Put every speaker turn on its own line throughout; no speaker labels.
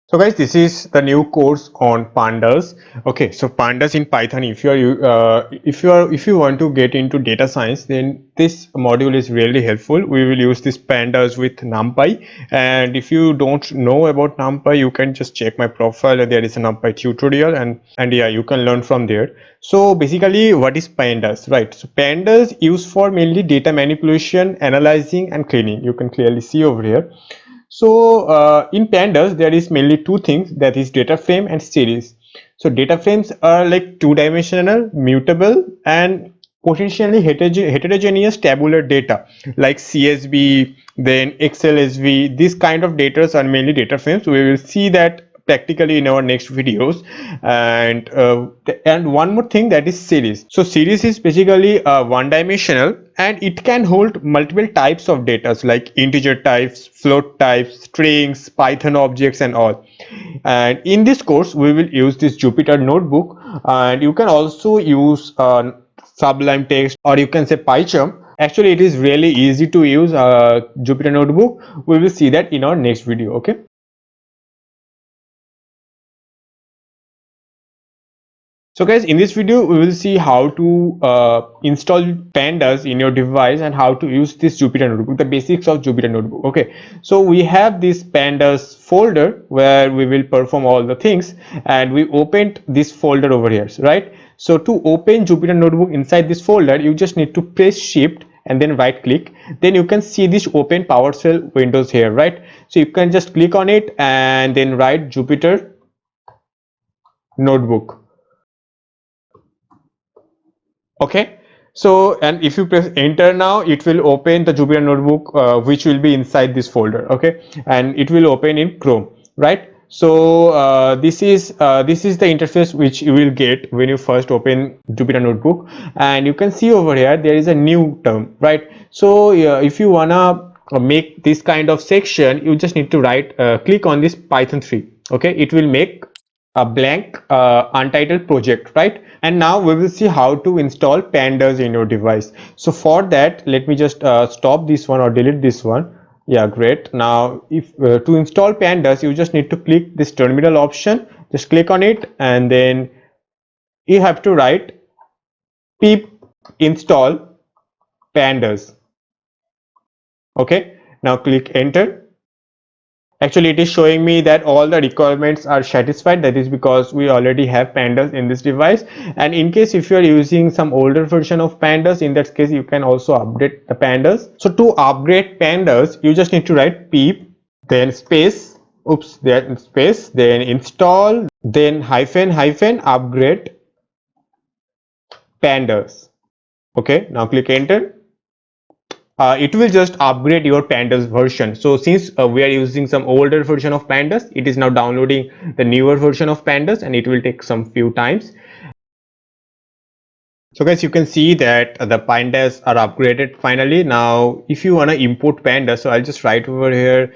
So guys, this is the new course on pandas. Okay, so pandas in Python. If you want to get into data science, then this module is really helpful. We will use this pandas with NumPy. And if you don't know about NumPy, you can just check my profile. There is a NumPy tutorial, and yeah, you can learn from there. So basically, what is pandas, right? So pandas used for mainly data manipulation, analyzing, and cleaning. You can clearly see over here. So in pandas there is mainly two things, that is data frame and series. So data frames are like two-dimensional, mutable, and potentially heterogeneous tabular data like CSV, then XLSV. These kind of data are mainly data frames. We will see that practically in our next videos. And one more thing, that is series. So series is basically one dimensional, and it can hold multiple types of data like integer types, float types, strings, Python objects, and all. And in this course we will use this Jupyter notebook, and you can also use Sublime Text, or you can say PyCharm. Actually it is really easy to use Jupyter notebook. We will see that in our next video. Okay. So guys, in this video we will see how to install pandas in your device and how to use this Jupyter notebook, the basics of Jupyter notebook. Okay, so we have this pandas folder where we will perform all the things, and we opened this folder over here, right? So to open Jupyter notebook inside this folder, you just need to press shift and then right click. Then you can see this open PowerShell windows here, right? So you can just click on it and then write Jupyter notebook. Okay, so and if you press enter now, it will open the Jupyter notebook, which will be inside this folder. Okay, and it will open in Chrome, right? So this is the interface which you will get when you first open Jupyter notebook. And you can see over here there is a new term, right? So if you wanna make this kind of section, you just need to click on this Python 3. Okay, it will make a blank untitled project, right? And now we will see how to install pandas in your device. So for that, let me just stop this one or delete this one. Yeah, great. Now if to install pandas, you just need to click this terminal option, just click on it, and then you have to write pip install pandas. Okay, now click enter. Actually it is showing me that all the requirements are satisfied. That is because we already have pandas in this device. And in case if you are using some older version of pandas, in that case you can also update the pandas. So to upgrade pandas, you just need to write pip, then space, oops, then space, then install, then hyphen hyphen upgrade pandas. Okay, now click enter. It will just upgrade your pandas version. So since we are using some older version of pandas, it is now downloading the newer version of pandas, and it will take some few times. So guys, you can see that the pandas are upgraded finally. Now if you want to import pandas, so I'll just write over here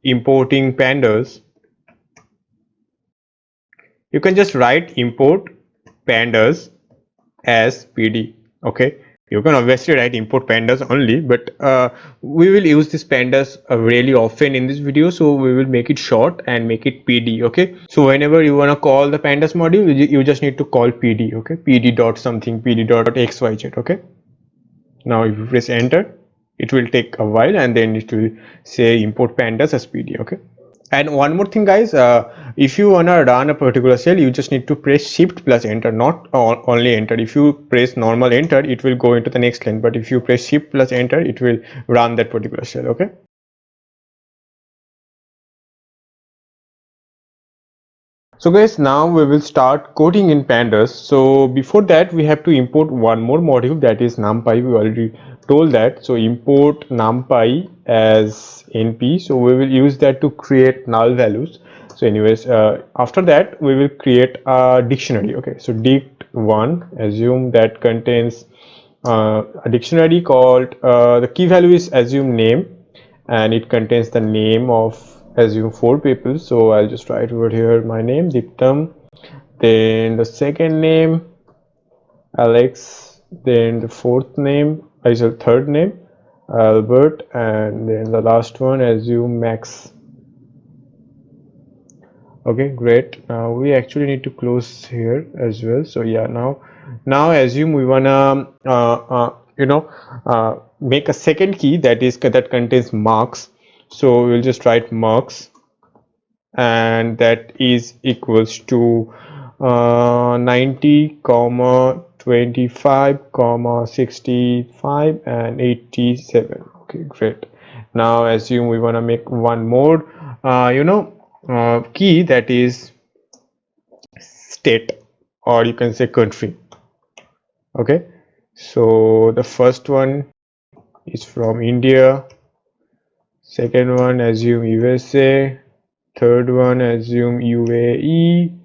importing pandas. You can just write import pandas as pd. Okay, you can obviously write import pandas only, but we will use this pandas really often in this video, so we will make it short and make it pd. Okay, so whenever you want to call the pandas module, you just need to call pd. Okay, pd dot something, pd dot xyz. Okay, now if you press enter, it will take a while, and then it will say import pandas as pd. Okay, and one more thing guys, if you want to run a particular cell, you just need to press shift plus enter, not only enter. If you press normal enter, it will go into the next line, but if you press shift plus enter, it will run that particular cell. Okay, so guys, now we will start coding in pandas. So before that, we have to import one more module, that is numpy. We already told that. So import numpy as np. So we will use that to create null values. So anyways, after that we will create a dictionary. Okay, so dict1, assume that contains a dictionary called the key value is assume name, and it contains the name of assume 4 people. So I'll just write over here my name DIptam, then the second name Alex, then the fourth name is a third name Albert, and then the last one assume Max. Okay, great. Now we actually need to close here as well. So yeah, now assume we wanna make a second key that contains marks. So we'll just write marks, and that is equals to 90 comma 25 comma 65 and 87. Okay, great. Now assume we want to make one more key, that is state, or you can say country. Okay, so the first one is from India, second one assume USA, third one assume UAE,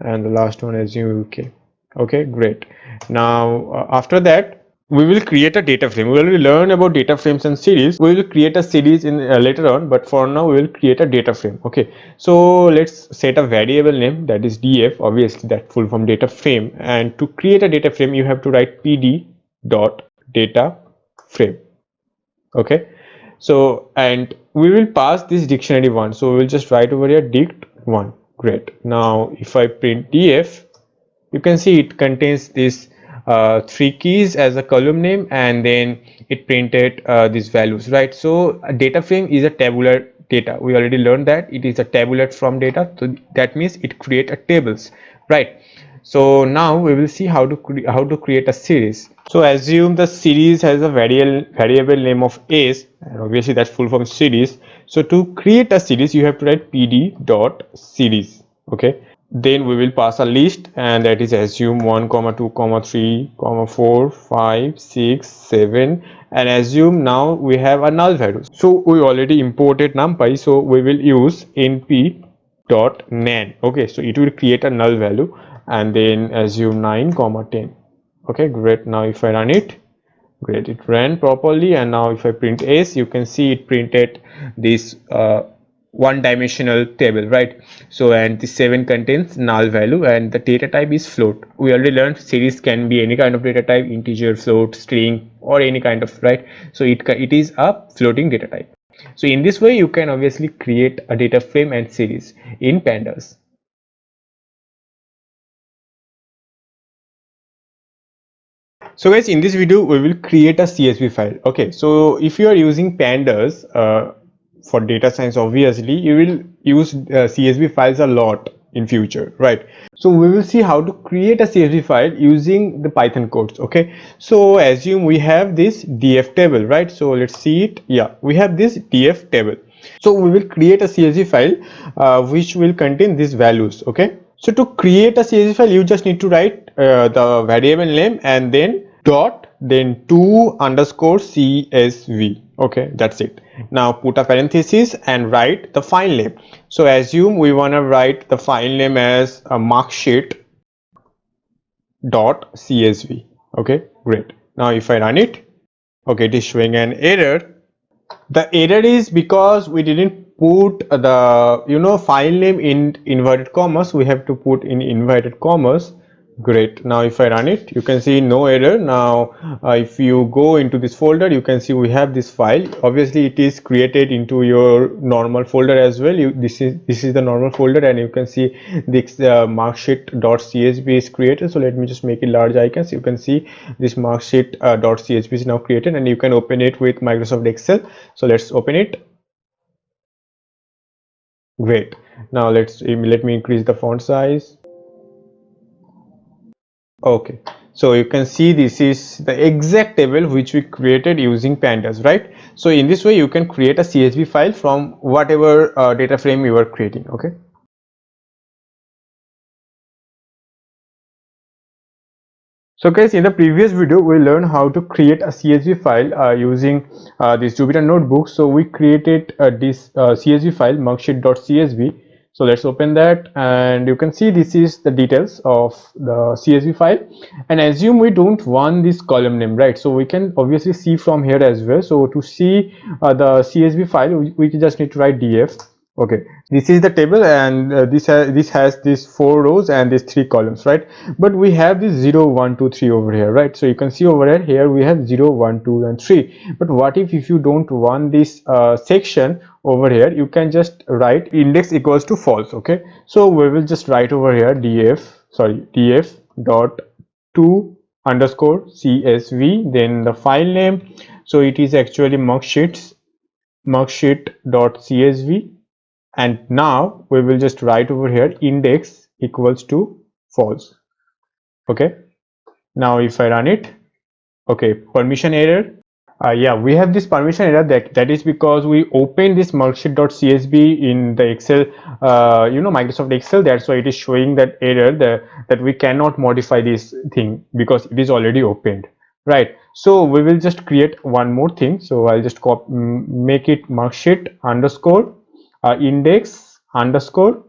and the last one assume UK. Okay, great. Now after that we will create a data frame. We will learn about data frames and series. We will create a series in later on, but for now we will create a data frame. Okay, so let's set a variable name, that is df, obviously that full form data frame. And to create a data frame you have to write pd dot data frame. Okay, so and we will pass this dictionary one, so we will just write over here dict one. Great. Now if I print df, you can see it contains this three keys as a column name, and then it printed these values, right? So a data frame is a tabular data. We already learned that it is a tabulate from data, so that means it create a tables, right? So now we will see how to create a series. So assume the series has a variable name of s, and obviously that's full form series. So to create a series you have to write pd dot series. Okay, then we will pass a list, and that is assume 1 comma 2 comma 3 comma 4 5 6 7, and assume now we have a null value. So we already imported numpy, so we will use np dot nan. Okay, so it will create a null value, and then assume 9 comma 10. Okay, great. Now if I run it, great, it ran properly. And now if I print s, you can see it printed this one dimensional table, right? So and the 7 contains null value, and the data type is float. We already learned series can be any kind of data type, integer, float, string, or any kind of, right? So it is a floating data type. So in this way you can obviously create a data frame and series in pandas. So guys, in this video we will create a CSV file. Okay, so if you are using pandas for data science, obviously you will use CSV files a lot in future, right? So we will see how to create a CSV file using the Python codes. Okay, so assume we have this df table, right? So let's see it. Yeah, we have this df table. So we will create a CSV file which will contain these values. Okay, so to create a CSV file you just need to write the variable name and then dot, then 2 underscore CSV. Okay, that's it. Now put a parenthesis and write the file name. So assume we want to write the file name as a marksheet dot CSV. Okay, great. Now if I run it, okay, it is showing an error. The error is because we didn't put the file name in inverted commas. We have to put in inverted commas. Great. Now if I run it, you can see no error. Now if you go into this folder, you can see we have this file. Obviously it is created into your normal folder as well. This is the normal folder, and you can see this marksheet.csv is created. So let me just make it large icons. You can see this marksheet.csv is now created, and you can open it with Microsoft Excel. So let's open it. Great. Now let me increase the font size. Okay, so you can see this is the exact table which we created using pandas, right? So in this way you can create a CSV file from whatever data frame you are creating. Okay, so guys, in the previous video we learned how to create a CSV file using this Jupyter notebook. So we created this CSV file marksheet.csv. So let's open that, and you can see this is the details of the CSV file. And assume we don't want this column name, right? So we can obviously see from here as well. So to see the CSV file, we just need to write df Okay, this is the table, and this has these 4 rows and these 3 columns, right? But we have this 0 1 2 3 over here, right? So you can see over here we have 0 1 2 and 3. But what if you don't want this section over here? You can just write index equals to false. Okay, so we will just write over here df dot to underscore csv, then the file name, so it is actually marksheet.csv, and now we will just write over here index equals to false. Okay, now if I run it, okay, permission error. Yeah, we have this permission error, that is because we opened this marksheet.csv in the Excel, Microsoft Excel. That's why it is showing that error, that we cannot modify this thing because it is already opened, right? So we will just create one more thing. So I'll just make it marksheet underscore index underscore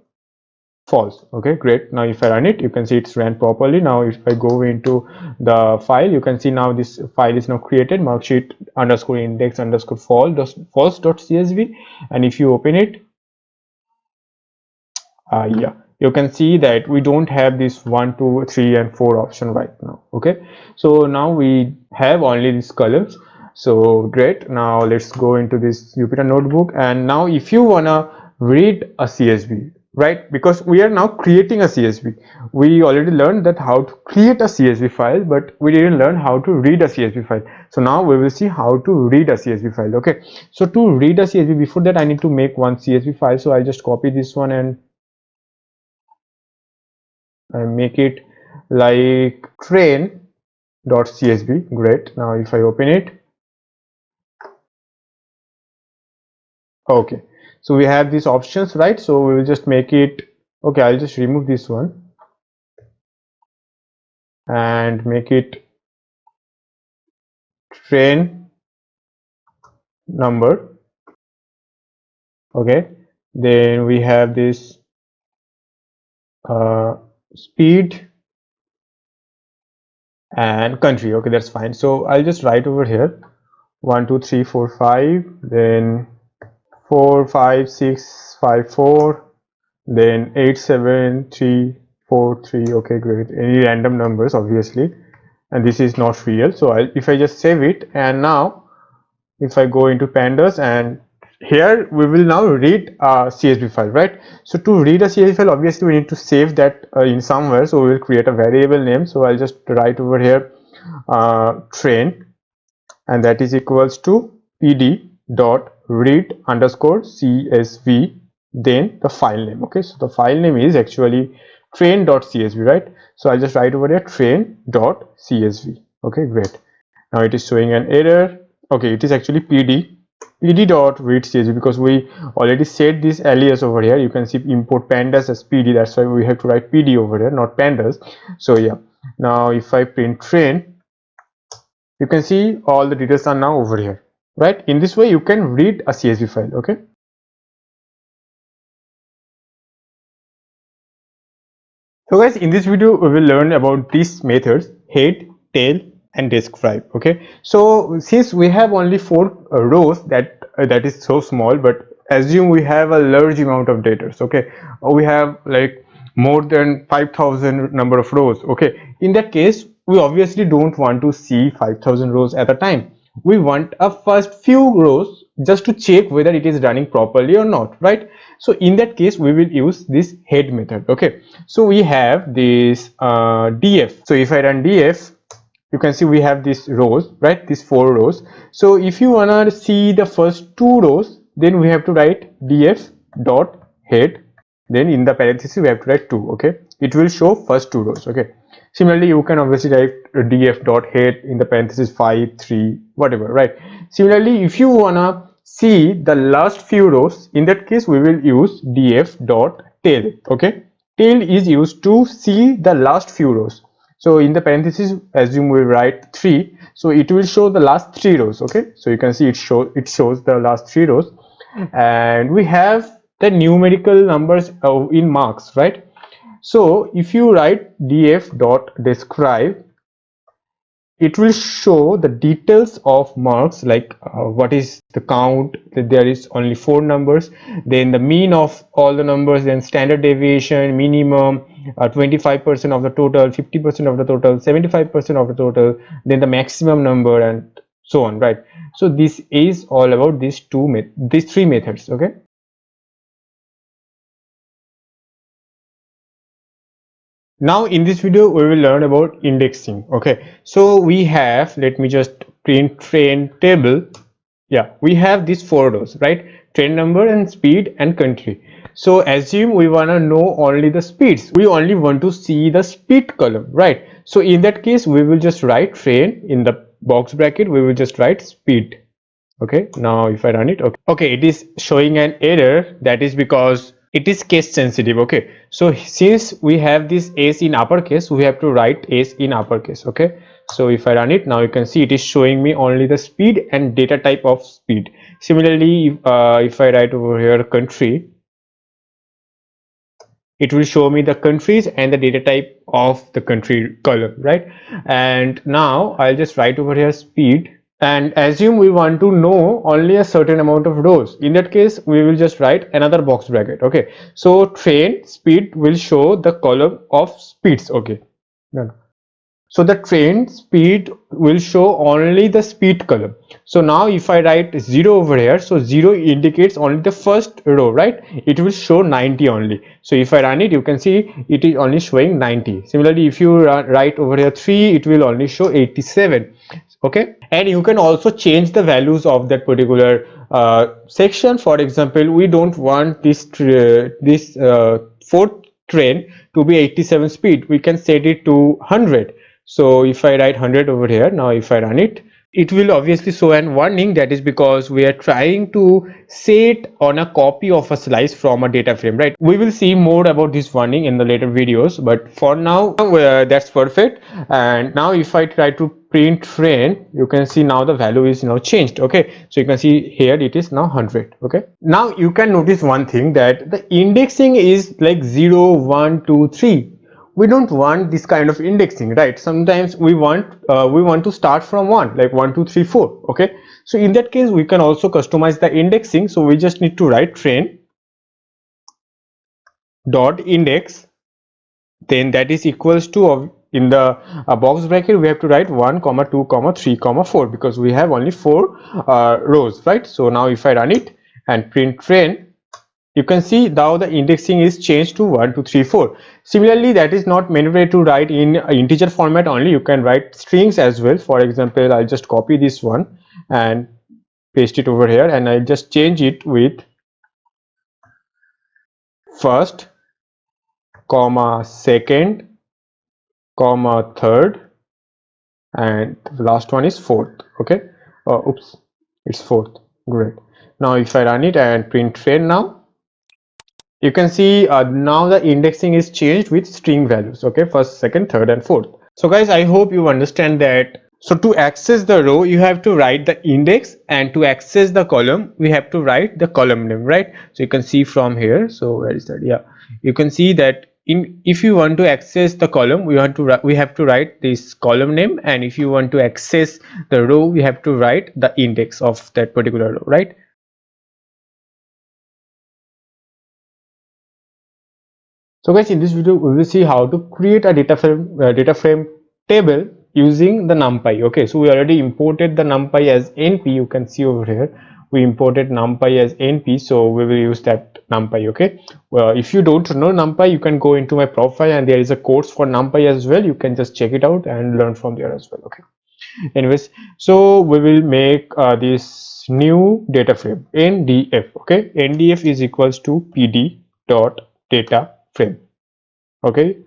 false. Okay, great. Now if I run it, you can see it's ran properly. Now if I go into the file, you can see now this file is now created, marksheet underscore index underscore false.csv, and if you open it, yeah, you can see that we don't have this 1 2 3 and 4 option right now. Okay, so now we have only these columns. So great, now let's go into this Jupyter notebook, and now if you wanna read a CSV, right, because we are now creating a CSV. We already learned that how to create a CSV file, but we didn't learn how to read a CSV file. So now we will see how to read a CSV file. Okay, so to read a CSV, before that I need to make one CSV file. So I'll just copy this one and make it like train.csv. Great, now if I open it, okay, so we have these options, right? So we will just make it, okay, I'll just remove this one and make it train number. Okay, then we have this speed and country. Okay, that's fine. So I'll just write over here 1 2 3 4 5, then 4 5 6 5 4, then 8 7 3 4 3. Okay, great, any random numbers obviously, and this is not real. So if I just save it, and now if I go into pandas, and here we will now read a CSV file, right? So to read a CSV file, obviously we need to save that in somewhere. So we will create a variable name. So I'll just write over here train, and that is equals to pd dot read underscore csv, then the file name. Okay, so the file name is actually train.csv, right? So I'll just write over here train.csv. Okay, great, now it is showing an error. Okay, it is actually pd dot read csv, because we already set this alias over here. You can see import pandas as pd, that's why we have to write pd over here, not pandas. So yeah, now if I print train, you can see all the details are now over here, right? In this way you can read a csv file. Okay, so guys, in this video we will learn about these methods: head, tail and describe. Okay, so since we have only 4 rows, that is so small, but assume we have a large amount of data. Okay, we have like more than 5,000 number of rows. Okay, in that case we obviously don't want to see 5,000 rows at a time. We want a first few rows just to check whether it is running properly or not, right? So in that case we will use this head method. Okay, so we have this df. So if I run df, you can see we have these rows, right? These 4 rows. So if you wanna see the first 2 rows, then we have to write df dot head, then in the parenthesis we have to write 2. Okay, it will show first 2 rows. Okay, similarly you can obviously write df dot head in the parenthesis 5 3 whatever, right? Similarly, if you wanna see the last few rows, in that case we will use df dot tail. Okay, tail is used to see the last few rows. So in the parenthesis, assume we write 3, so it will show the last 3 rows. Okay, so you can see it shows the last 3 rows, and we have the numerical numbers in marks, right? So if you write df dot describe, it will show the details of marks, like what is the count, that there is only 4 numbers, then the mean of all the numbers, then standard deviation, minimum, 25% of the total, 50% of the total, 75% of the total, then the maximum number, and so on, right? So this is all about these three methods. Okay, now in this video we will learn about indexing. Okay, so we have, let me just print train table. Yeah, we have these 4 rows, right? Train number and speed and country. So assume we want to know only the speeds, we only want to see the speed column, right? So in that case we will just write train, in the box bracket we will just write speed. Okay, now if I run it, okay, it is showing an error. That is because it is case sensitive. Okay, so since we have this s in uppercase, we have to write s in uppercase. Okay, so if I run it now, you can see it is showing me only the speed and data type of speed. Similarly, if I write over here country, it will show me the countries and the data type of the country column, right? And now I'll just write over here speed, and assume we want to know only a certain amount of rows. In that case we will just write another box bracket. Okay, so train speed will show the column of speeds. Okay, no. So the train speed will show only the speed column. So now if I write 0 over here, so 0 indicates only the first row, right? It will show 90 only. So if I run it, you can see it is only showing 90. Similarly, if you write over here 3, it will only show 87. Okay, and you can also change the values of that particular section. For example, we don't want this fourth train to be 87 speed, we can set it to 100. So if I write 100 over here, now if I run it, it will obviously show an warning. That is because we are trying to set on a copy of a slice from a data frame, right? We will see more about this warning in the later videos, but for now that's perfect. And now if I try to print train, you can see now the value is now changed. Okay, so you can see here it is now 100. Okay, now you can notice one thing, that the indexing is like 0 1 2 3. We don't want this kind of indexing, right? Sometimes we want to start from 1, like 1 2 3 4. Okay, so in that case we can also customize the indexing. So we just need to write train dot index, then that is equals to in the box bracket we have to write 1 comma 2 comma 3 comma 4, because we have only 4 rows, right? So now if I run it and print train, you can see now the indexing is changed to 1 2 3 4. Similarly, that is not mandatory to write in integer format only, you can write strings as well. For example, I'll just copy this one and paste it over here, and I'll just change it with first comma second comma third, and the last one is fourth. Okay, oops, it's fourth. Great. Now if I run it and print train, now you can see now the indexing is changed with string values. Okay, first, second, third, and fourth. So guys, I hope you understand that. So to access the row you have to write the index, and to access the column we have to write the column name, right? So you can see from here, so where is that? Yeah, you can see that if you want to access the column, we have to write this column name, and if you want to access the row we have to write the index of that particular row, right? So guys, in this video we will see how to create a data frame table using the NumPy. Okay, so we already imported the NumPy as NP. You can see over here we imported NumPy as NP, so we will use that NumPy. Okay, well, if you don't know NumPy, you can go into my profile and there is a course for NumPy as well. You can just check it out and learn from there as well. Okay, anyways, so we will make this new data frame NDF. Okay, NDF is equals to PD dot data frame. Okay,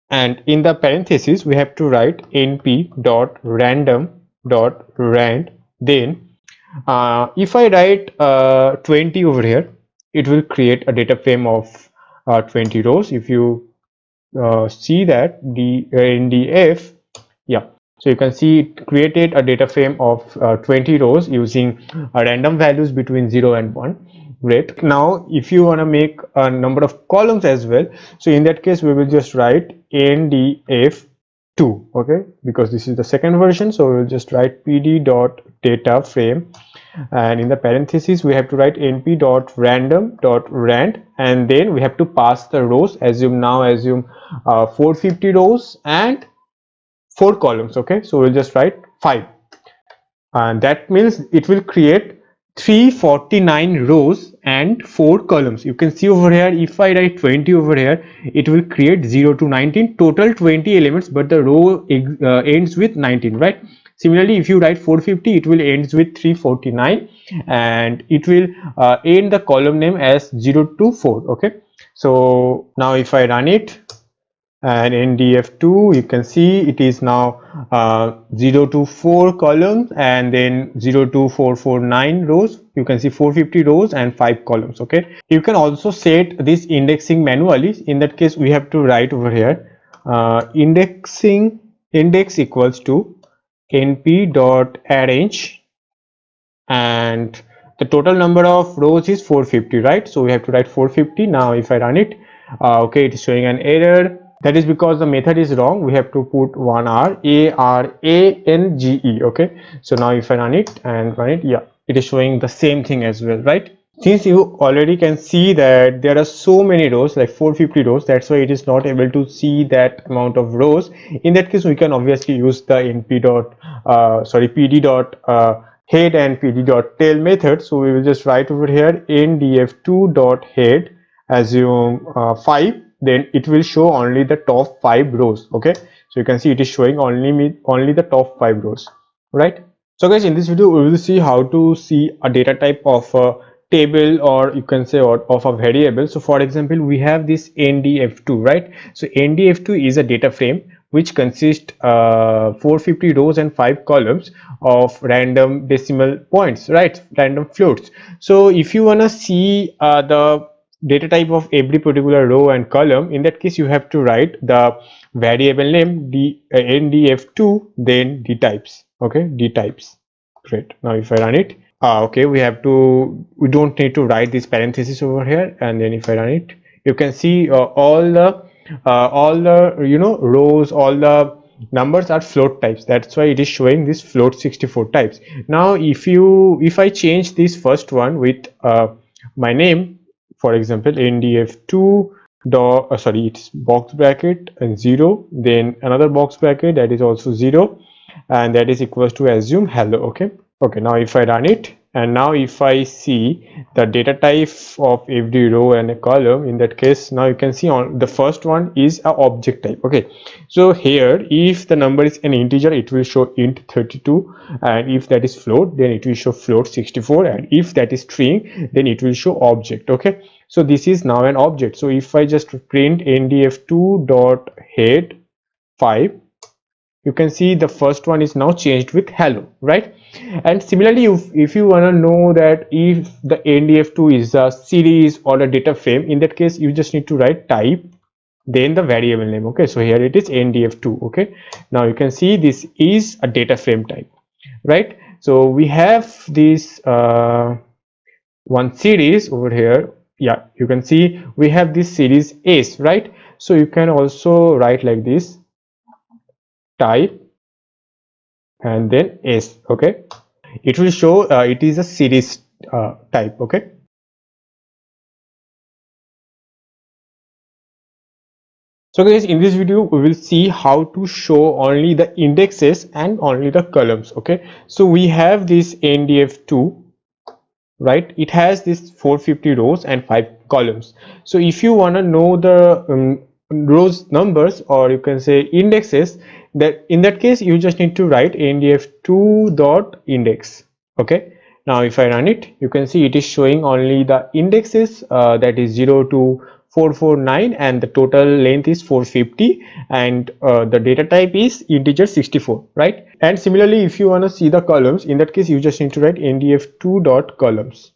and in the parenthesis we have to write np dot random dot rand. Then if I write 20 over here, it will create a data frame of 20 rows. If you see that the ndf, yeah, so you can see it created a data frame of 20 rows using random values between 0 and 1. Great. Now if you want to make a number of columns as well, so in that case we will just write ndf 2, okay, because this is the second version. So we'll just write pd dot data frame, and in the parentheses we have to write np dot random dot rand, and then we have to pass the rows. Assume 450 rows and 4 columns, okay. So we'll just write 5, and that means it will create 349 rows and 4 columns. You can see over here, if I write 20 over here, it will create 0 to 19, total 20 elements, but the row ends with 19, right? Similarly, if you write 450, it will ends with 349, and it will end the column name as 0 to 4, okay. So now if I run it, and in df2 you can see it is now 0 to 4 columns, and then 0 to 449 rows. You can see 450 rows and 5 columns, okay. You can also set this indexing manually. In that case, we have to write over here index equals to np dot arrange, and the total number of rows is 450, right? So we have to write 450. Now if I run it, okay, it is showing an error. That is because the method is wrong. We have to put one r, a-r-a-n-g-e, okay. So now if I run it, yeah, it is showing the same thing as well, right? Since you already can see that there are so many rows, like 450 rows, that's why it is not able to see that amount of rows. In that case, we can obviously use the pd dot head and pd dot tail method. So we will just write over here in df2 dot head, assume 5, then it will show only the top 5 rows, okay. So you can see it is showing only the top 5 rows, right? So guys, in this video we will see how to see a data type of a table, or you can say of a variable. So for example, we have this ndf2, right? So ndf2 is a data frame which consists 450 rows and 5 columns of random decimal points, right? Random floats. So if you want to see the data type of every particular row and column, in that case you have to write the variable name ndf2, then dtypes, okay, dtypes. Great. Now if I run it, okay, we don't need to write this parenthesis over here, and then if I run it, you can see all the rows, all the numbers are float types. That's why it is showing this float 64 types. Now if I change this first one with my name, for example, ndf2 dot it's box bracket and 0, then another box bracket that is also 0, and that is equals to assume hello, okay. Okay, now if I run it, and now if I see the data type of every row and a column, in that case, now you can see on the first one is a object type, okay. So here, if the number is an integer, it will show int 32, and if that is float, then it will show float 64, and if that is string, then it will show object, okay. So this is now an object. So if I just print ndf2 dot head 5, you can see the first one is now changed with hello, right? And similarly, if you want to know that if the ndf2 is a series or a data frame, in that case you just need to write type, then the variable name, okay. So here it is ndf2, okay. Now you can see this is a data frame type, right? So we have this one series over here. Yeah, you can see we have this series s, right? So you can also write like this, type, and then s, okay. It will show it is a series type, okay. So guys, in this video we will see how to show only the indexes and only the columns, okay. So we have this ndf2, right? It has this 450 rows and 5 columns. So if you want to know the rows numbers, or you can say indexes, that in that case you just need to write ndf2 dot index, okay. Now if I run it, you can see it is showing only the indexes, that is 0 to 449, and the total length is 450, and the data type is integer 64, right? And similarly, if you want to see the columns, in that case you just need to write ndf2 dot columns,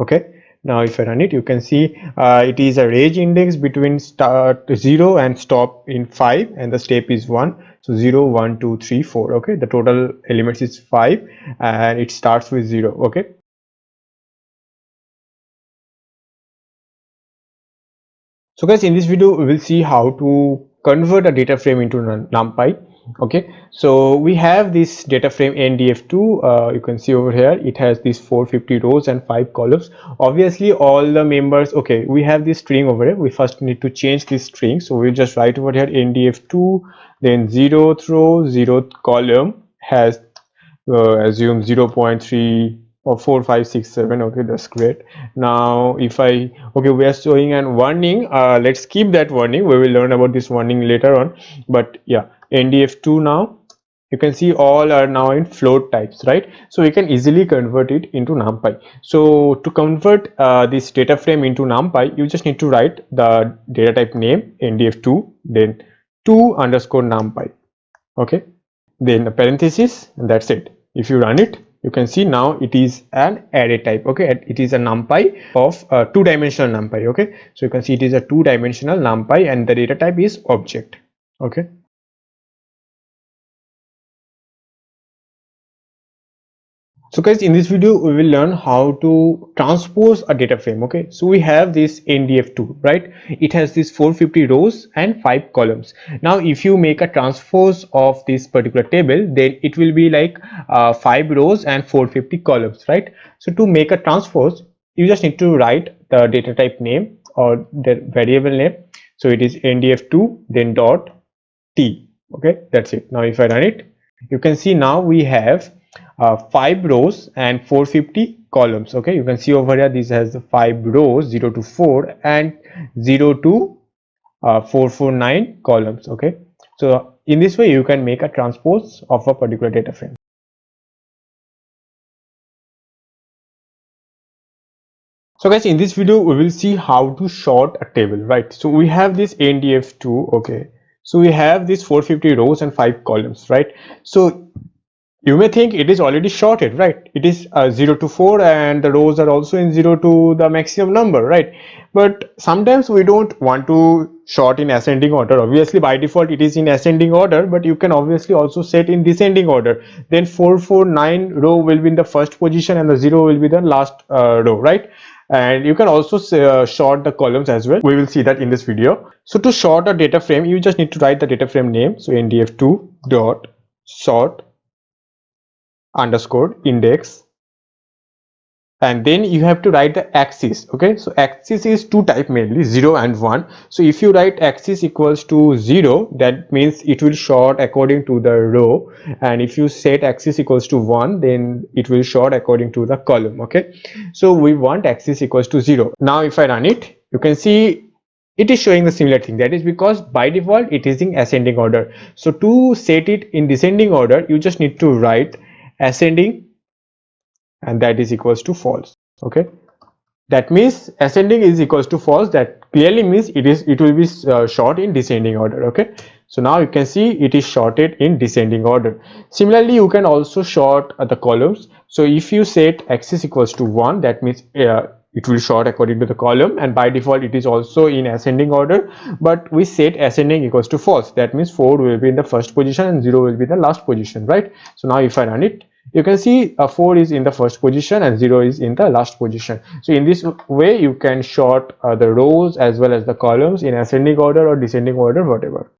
okay. Now if I run it, you can see it is a range index between start 0 and stop in 5, and the step is 1. So 0 1 2 3 4, okay. The total elements is 5, and it starts with 0, okay. So guys, in this video we will see how to convert a data frame into numpy. Okay, so we have this data frame ndf2. You can see over here it has these 450 rows and 5 columns. Obviously all the members, okay, we have this string over here. We first need to change this string, so we'll just write over here ndf2, then 0th row 0th column has assume 0.3 or 4 5 6 7. Okay, that's great. Now if I, okay, we are showing an warning. Let's keep that warning. We will learn about this warning later on. But yeah, ndf2, now you can see all are now in float types, right? So we can easily convert it into numpy. So to convert this data frame into numpy, you just need to write the data type name ndf2, then 2 underscore numpy. Okay, then a parenthesis, and that's it. If you run it, you can see now it is an array type. Okay, it is a numpy of two-dimensional numpy. Okay, so you can see it is a two-dimensional numpy and the data type is object. Okay, so guys, in this video we will learn how to transpose a data frame. Okay, so we have this ndf2, right? It has these 450 rows and 5 columns. Now if you make a transpose of this particular table, then it will be like 5 rows and 450 columns, right? So to make a transpose, you just need to write the data type name or the variable name. So it is ndf2 then dot t. Okay, that's it. Now if I run it, you can see now we have 5 rows and 450 columns. Okay, you can see over here this has 5 rows 0 to 4 and 0 to 449 columns. Okay, so in this way you can make a transpose of a particular data frame. So guys, in this video we will see how to sort a table, right? So we have this ndf2. Okay, so we have this 450 rows and 5 columns, right? So you may think it is already sorted, right? It is 0 to 4 and the rows are also in 0 to the maximum number, right? But sometimes we don't want to sort in ascending order. Obviously by default it is in ascending order, but you can obviously also set in descending order. Then 449 row will be in the first position and the 0 will be the last row, right? And you can also sort the columns as well. We will see that in this video. So to sort a data frame, you just need to write the data frame name. So ndf2 dot sort underscore index, and then you have to write the axis. Okay, so axis is two type, mainly 0 and 1. So if you write axis equals to 0, that means it will sort according to the row, and if you set axis equals to 1, then it will sort according to the column. Okay, so we want axis equals to 0. Now if I run it, you can see it is showing the similar thing. That is because by default it is in ascending order. So to set it in descending order, you just need to write ascending, and that is equals to false. Okay, that means ascending is equals to false. That clearly means it will be sort in descending order. Okay, so now you can see it is sorted in descending order. Similarly, you can also sort the columns. So if you set axis equals to 1, that means it will sort according to the column, and by default it is also in ascending order, but we set ascending equals to false. That means 4 will be in the first position and 0 will be the last position, right? So now if I run it, you can see 4 is in the first position and 0 is in the last position. So in this way you can sort the rows as well as the columns in ascending order or descending order, whatever.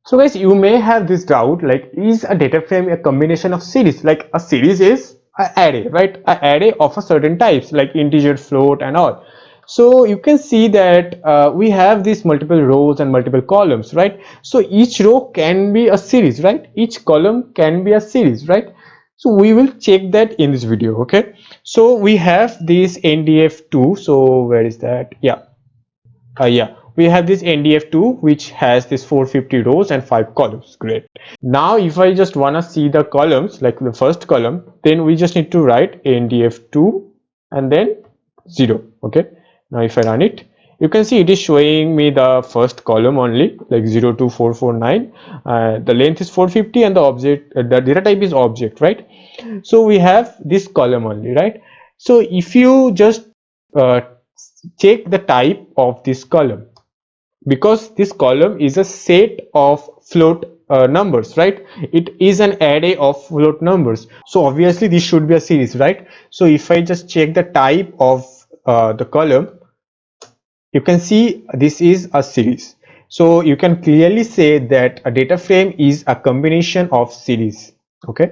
So guys, you may have this doubt, like, is a data frame a combination of series? Like a series is an array, right? An array of a certain types like integer, float and all. So you can see that we have these multiple rows and multiple columns, right? So each row can be a series, right? Each column can be a series, right? So we will check that in this video. Okay, so we have this ndf2. So where is that? Yeah, we have this ndf2 which has this 450 rows and 5 columns. Great. Now if I just wanna see the columns, like the first column, then we just need to write ndf2 and then 0. Okay, now if I run it, you can see it is showing me the first column only, like 0 to 449. The length is 450 and the object, the data type is object, right? So we have this column only, right? So if you just check the type of this column, because this column is a set of float numbers, right? It is an array of float numbers, so obviously this should be a series, right? So if I just check the type of the column, you can see this is a series. So you can clearly say that a data frame is a combination of series. Okay.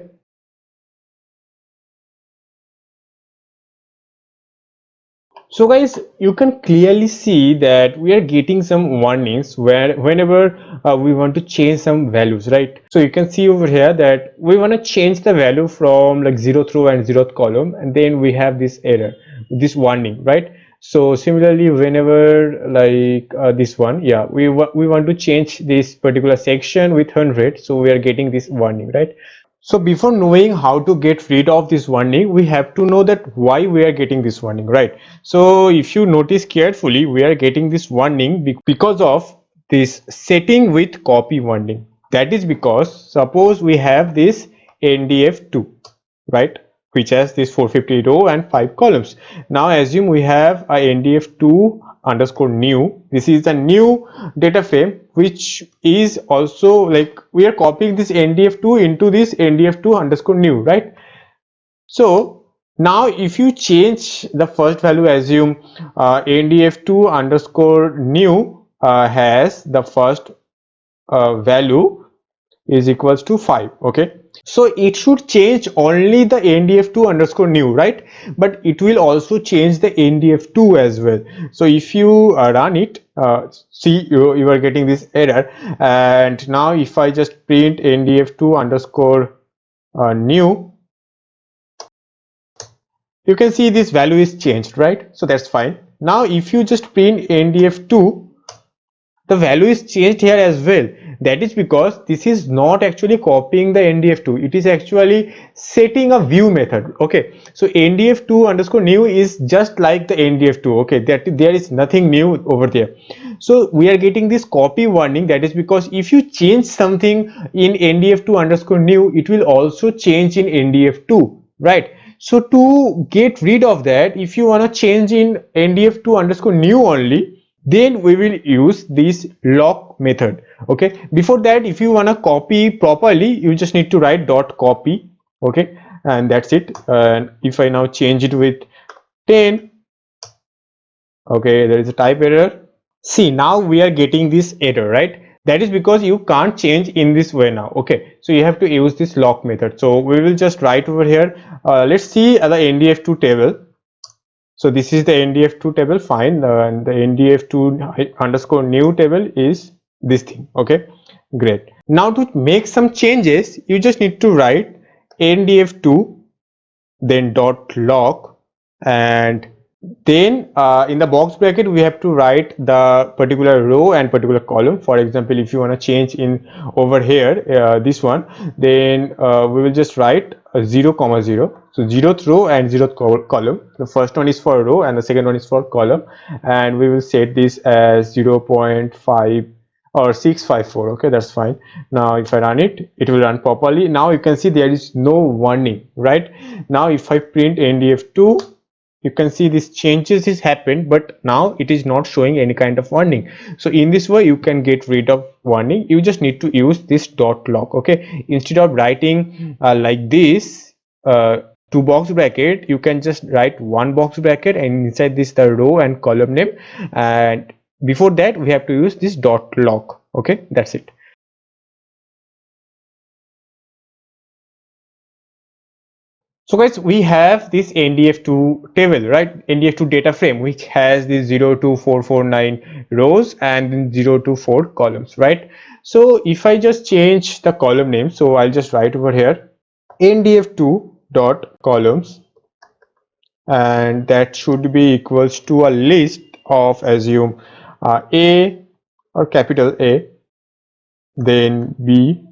So guys, you can clearly see that we are getting some warnings where whenever we want to change some values, right? So you can see over here that we want to change the value from like 0th row and 0th column, and then we have this error, this warning, right? So similarly, whenever like this one, yeah, we want to change this particular section with 100, so we are getting this warning, right? So before knowing how to get rid of this warning, we have to know that why we are getting this warning, right? So if you notice carefully, we are getting this warning because of this setting with copy warning. That is because suppose we have this NDF2, right, which has this 450 row and 5 columns. Now assume we have a NDF2 underscore new. This is a new data frame which is also like we are copying this NDF2 into this NDF2 underscore new, right? So now if you change the first value, assume NDF2 underscore new has the first value is equals to 5. Okay, so it should change only the NDF2 underscore new, right? But it will also change the NDF2 as well. So if you run it, see you are getting this error. And now if I just print NDF2 underscore new, you can see this value is changed, right? So that's fine. Now if you just print NDF2, the value is changed here as well. That is because this is not actually copying the NDF2, it is actually setting a view method. Okay, so NDF2 underscore new is just like the NDF2. Okay, that there is nothing new over there. So we are getting this copy warning. That is because if you change something in NDF2 underscore new, it will also change in NDF2, right? So to get rid of that, if you want to change in NDF2 underscore new only, then we will use this lock method. Okay, before that, if you want to copy properly, you just need to write dot copy. Okay, and that's it. And if I now change it with 10, okay, there is a type error. See, now we are getting this error, right? That is because you can't change in this way now. Okay, so you have to use this lock method. So we will just write over here. Let's see the NDF2 table. So this is the NDF2 table, fine, and the NDF2 underscore new table is this thing. Okay, great. Now to make some changes, you just need to write NDF2 then dot log, and then in the box bracket we have to write the particular row and particular column. For example, if you want to change in over here this one, then we will just write 0 comma 0. So 0th row and 0th column. The first one is for row and the second one is for column, and we will set this as 0.5 or 654. Okay, that's fine. Now if I run it, it will run properly. Now you can see there is no warning, right? Now if I print NDF2, you can see these changes is happened, but now it is not showing any kind of warning. So in this way you can get rid of warning. You just need to use this dot log. Okay, instead of writing like this two box bracket, you can just write one box bracket, and inside this the row and column name, and before that we have to use this dot log. Okay, that's it. So guys, we have this NDF2 table, right? NDF2 data frame, which has the 0 to 449 rows and then 0 to 4 columns, right? So if I just change the column name, so I'll just write over here NDF2 dot columns, and that should be equals to a list of, assume A or capital A, then B,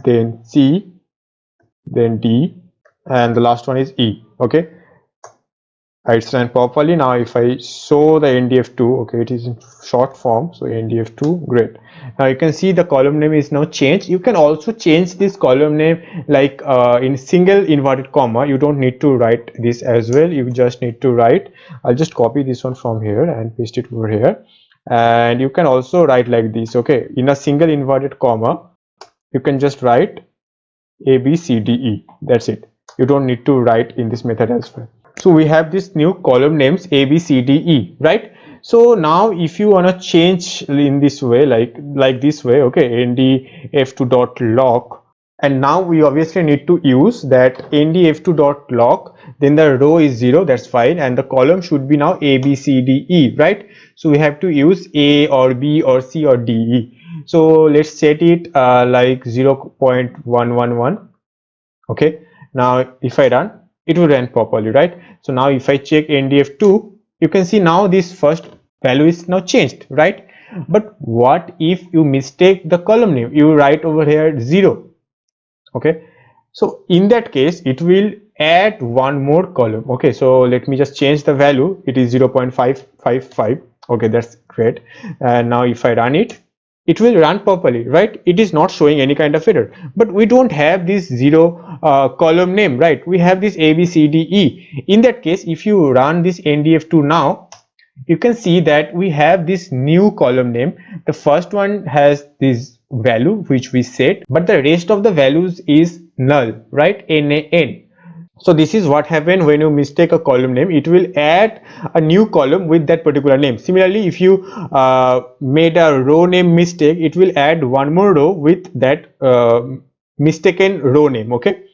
then C, then D, and the last one is E. Okay, it's ran properly. Now if I show the NDF2, okay, it is in short form, so NDF2, great. Now you can see the column name is now changed. You can also change this column name like in single inverted comma. You don't need to write this as well, you just need to write, I'll just copy this one from here and paste it over here, and you can also write like this. Okay, in a single inverted comma you can just write A B C D E, that's it. You don't need to write in this method as well. So we have this new column names A B C D E, right? So now if you want to change in this way, like this way, okay, ndf2 dot lock, and now we obviously need to use that ndf2 dot lock, then the row is 0, that's fine, and the column should be now a b c d e, right? So we have to use a or b or c or d e. So let's set it like 0.111. okay, now if I run, it will run properly, right? So now if I check ndf2, you can see now this first value is now changed, right? But what if you mistake the column name, you write over here 0, okay? So in that case it will add one more column. Okay, so let me just change the value, it is 0.555. okay, that's great. And now if I run it, it will run properly, right? It is not showing any kind of error, but we don't have this 0 column name, right? We have this a b c d e. In that case, if you run this ndf2 now, you can see that we have this new column name. The first one has this value which we set, but the rest of the values is null, right? NaN. So this is what happens when you mistake a column name. It will add a new column with that particular name. Similarly, if you made a row name mistake, it will add one more row with that mistaken row name. Okay.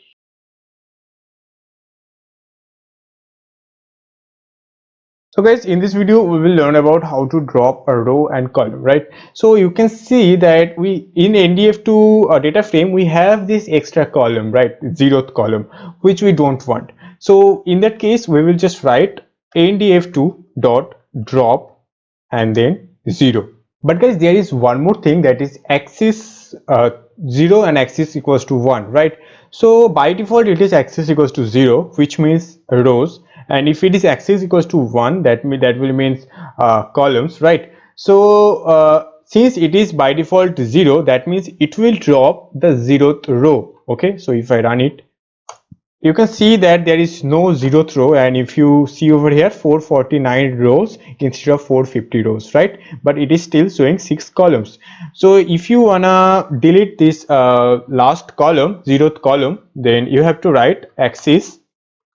So guys, in this video we will learn about how to drop a row and column, right? So you can see that we in ndf2 data frame we have this extra column, right? 0th column, which we don't want. So in that case we will just write ndf2 dot drop and then 0. But guys, there is one more thing, that is axis 0 and axis equals to 1, right? So by default it is axis equals to 0, which means rows, and if it is axis equals to 1, that will means columns, right? So since it is by default 0, that means it will drop the 0th row. Okay, so if I run it, you can see that there is no 0th row, and if you see over here 449 rows instead of 450 rows, right? But it is still showing 6 columns. So if you wanna delete this last column, 0th column, then you have to write axis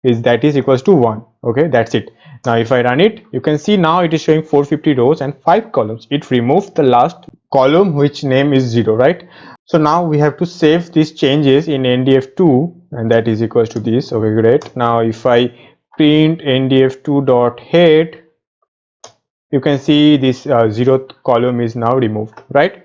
that is equals to 1. Okay, that's it. Now if I run it, you can see now it is showing 450 rows and 5 columns. It removed the last column which name is 0, right? So now we have to save these changes in ndf2, and that is equals to this. Okay, great. Now if I print ndf2 dot head, you can see this 0th column is now removed, right?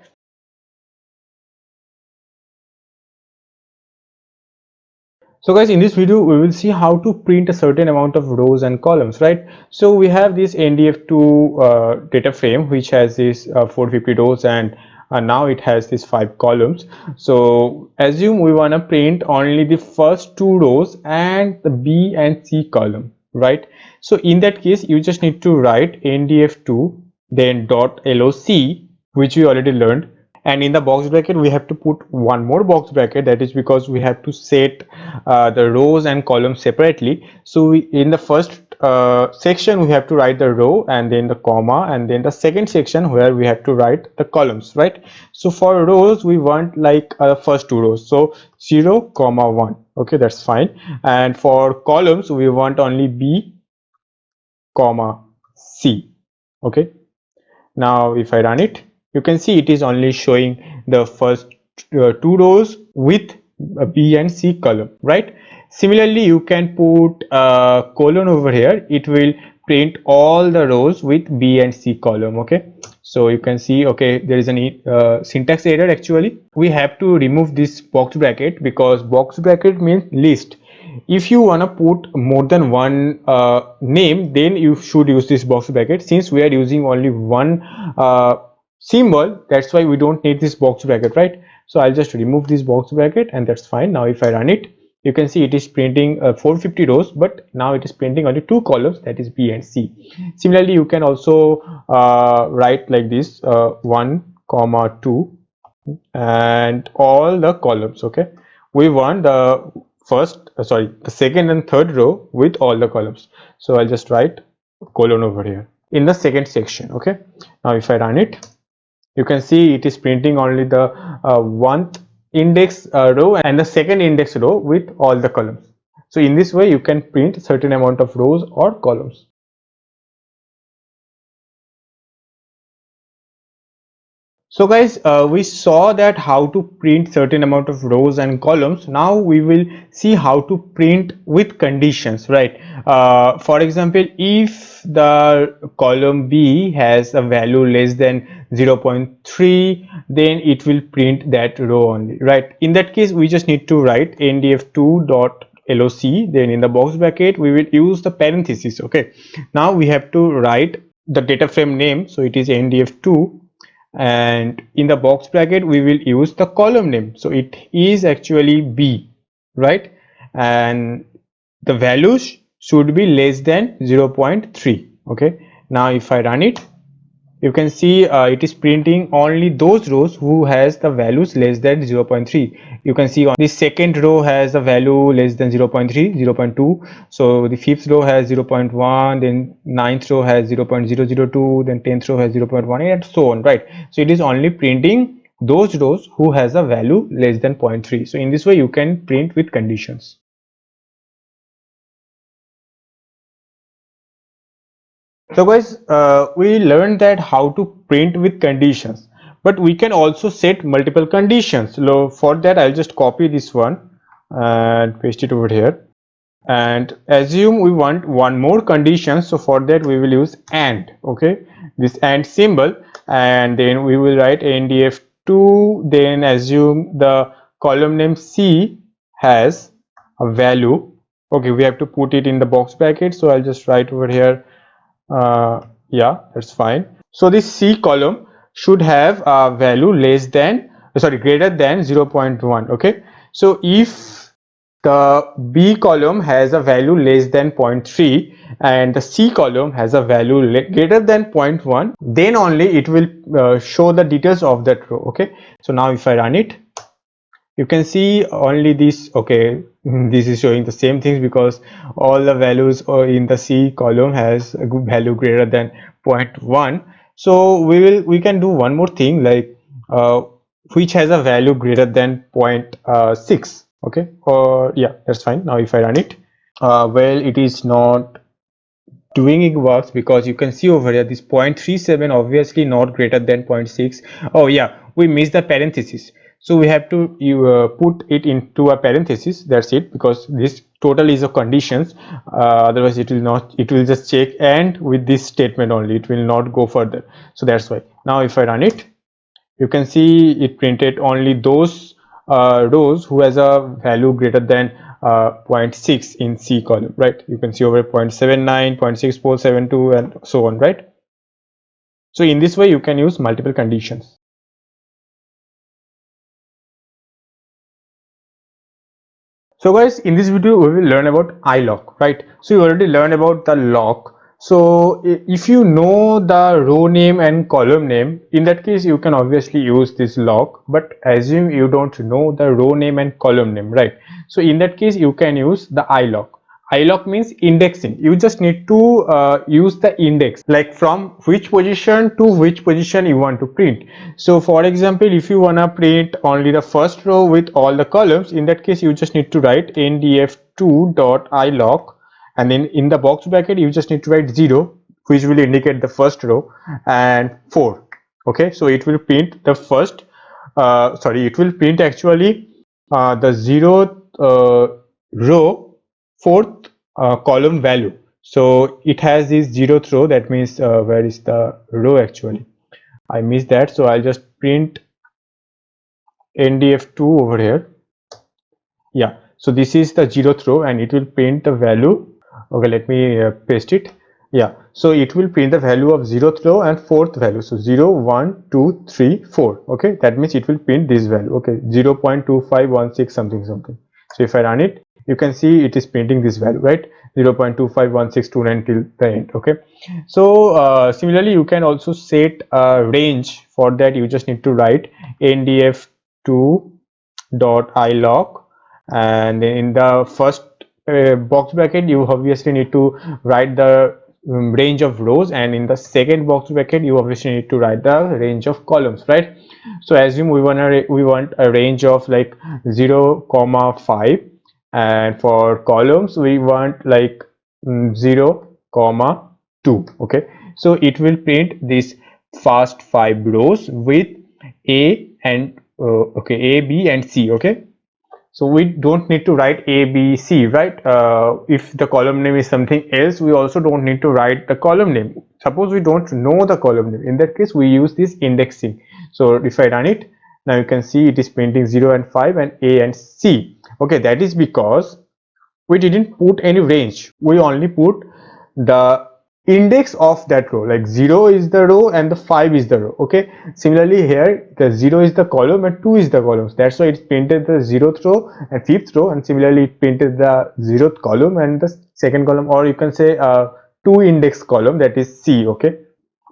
So guys, in this video we will see how to print a certain amount of rows and columns, right? So we have this ndf2 data frame which has this 450 rows, and now it has these 5 columns. So assume we want to print only the first 2 rows and the b and c column, right? So in that case you just need to write ndf2 then dot loc, which we already learned, and in the box bracket we have to put one more box bracket. That is because we have to set the rows and columns separately. So in the first section we have to write the row and then the comma, and then the second section where we have to write the columns, right? So for rows we want like first 2 rows, so 0 comma 1. Okay, that's fine. And for columns we want only b comma c. Okay, now if I run it, you can see it is only showing the first 2 rows with a b and c column, right? Similarly, you can put a colon over here. It will print all the rows with b and c column. Okay, so you can see, okay, there is a syntax error. Actually we have to remove this box bracket, because box bracket means list. If you want to put more than one name, then you should use this box bracket. Since we are using only one symbol, that's why we don't need this box bracket, right? So I'll just remove this box bracket, and that's fine. Now if I run it, you can see it is printing 450 rows, but now it is printing only 2 columns, that is b and c. Similarly, you can also write like this 1 comma 2 and all the columns. Okay, we want the the second and third row with all the columns. So I'll just write colon over here in the second section. Okay, now if I run it, you can see it is printing only the one index row and the second index row with all the columns. So in this way you can print certain amount of rows or columns. So guys, we saw that how to print certain amount of rows and columns. Now we will see how to print with conditions, right? For example, if the column B has a value less than 0.3, then it will print that row only, right? In that case, we just need to write ndf2 dot loc, then in the box bracket we will use the parenthesis. Okay, now we have to write the data frame name, so it is ndf2, and in the box bracket we will use the column name, so it is actually B, right? And the values should be less than 0.3. Okay, now if I run it, you can see it is printing only those rows who has the values less than 0.3. You can see on the second row has a value less than 0.3, 0.2. So the fifth row has 0.1, then ninth row has 0.002, then 10th row has 0.1, and so on, right? So it is only printing those rows who has a value less than 0.3. So in this way you can print with conditions. So guys, we learned that how to print with conditions, but we can also set multiple conditions. So for that, I'll just copy this one and paste it over here, and assume we want one more condition. So for that we will use AND. Okay, this AND symbol, and then we will write ndf2, then assume the column name C has a value. Okay, we have to put it in the box bracket, so I'll just write over here, yeah, that's fine. So this C column should have a value less than, sorry, greater than 0.1. Okay, so if the B column has a value less than 0.3 and the C column has a value greater than 0.1, then only it will show the details of that row. Okay, so now if I run it, you can see only this. Okay, this is showing the same things because all the values in the C column has a good value greater than 0.1. So we can do one more thing, like which has a value greater than 0.6. Okay, or yeah, that's fine. Now if I run it, well, it is not doing it works because you can see over here this 0.37 obviously not greater than 0.6. Oh yeah, we missed the parenthesis, so we have to put it into a parenthesis. That's it, because this total is of conditions, otherwise it will not, it will just check and with this statement only, it will not go further. So that's why now if I run it, you can see it printed only those rows who has a value greater than 0.6 in C column, right? You can see over 0.79, 0.6472, and so on, right? So in this way you can use multiple conditions. So guys, in this video we will learn about iLock, right? So you already learned about the lock. So if you know the row name and column name, in that case you can obviously use this lock, but assume you don't know the row name and column name, right? So in that case you can use the iLock. iLock means indexing. You just need to use the index, like from which position to which position you want to print. So for example, if you wanna print only the first row with all the columns, in that case you just need to write ndf2.ilock, and then in the box bracket you just need to write 0, which will indicate the first row, and 4. Okay, so it will print the first, sorry, it will print actually the 0th row, 4th column value. So it has this 0th row, that means where is the row actually, I missed that, so I'll just print ndf2 over here. Yeah, so this is the 0th row and it will print the value. Okay, let me paste it. Yeah, so it will print the value of 0th row and 4th value. So 0, 1, 2, 3, 4. Okay, that means it will print this value. Okay, 0.2516 something something. So if I run it, you can see it is printing this value, right? 0.251629 till the end. Okay, so similarly you can also set a range. For that you just need to write ndf2.ilock, and in the first box bracket you obviously need to write the range of rows, and in the second box bracket you obviously need to write the range of columns, right? So assume we want a range of like 0, 5, and for columns we want like 0, 2. Okay, so it will print this first 5 rows with A and okay, A, B and C. Okay, so we don't need to write A, B, C, right? If the column name is something else, we also don't need to write the column name. Suppose we don't know the column name, in that case we use this indexing. So if I run it, now you can see it is printing 0 and 5 and A and C. Okay, that is because we didn't put any range, we only put the index of that row, like 0 is the row and the 5 is the row. Okay, similarly here the 0 is the column and 2 is the columns, that's why it's printed the 0th row and 5th row, and similarly it printed the 0th column and the second column, or you can say 2 index column, that is C. Okay,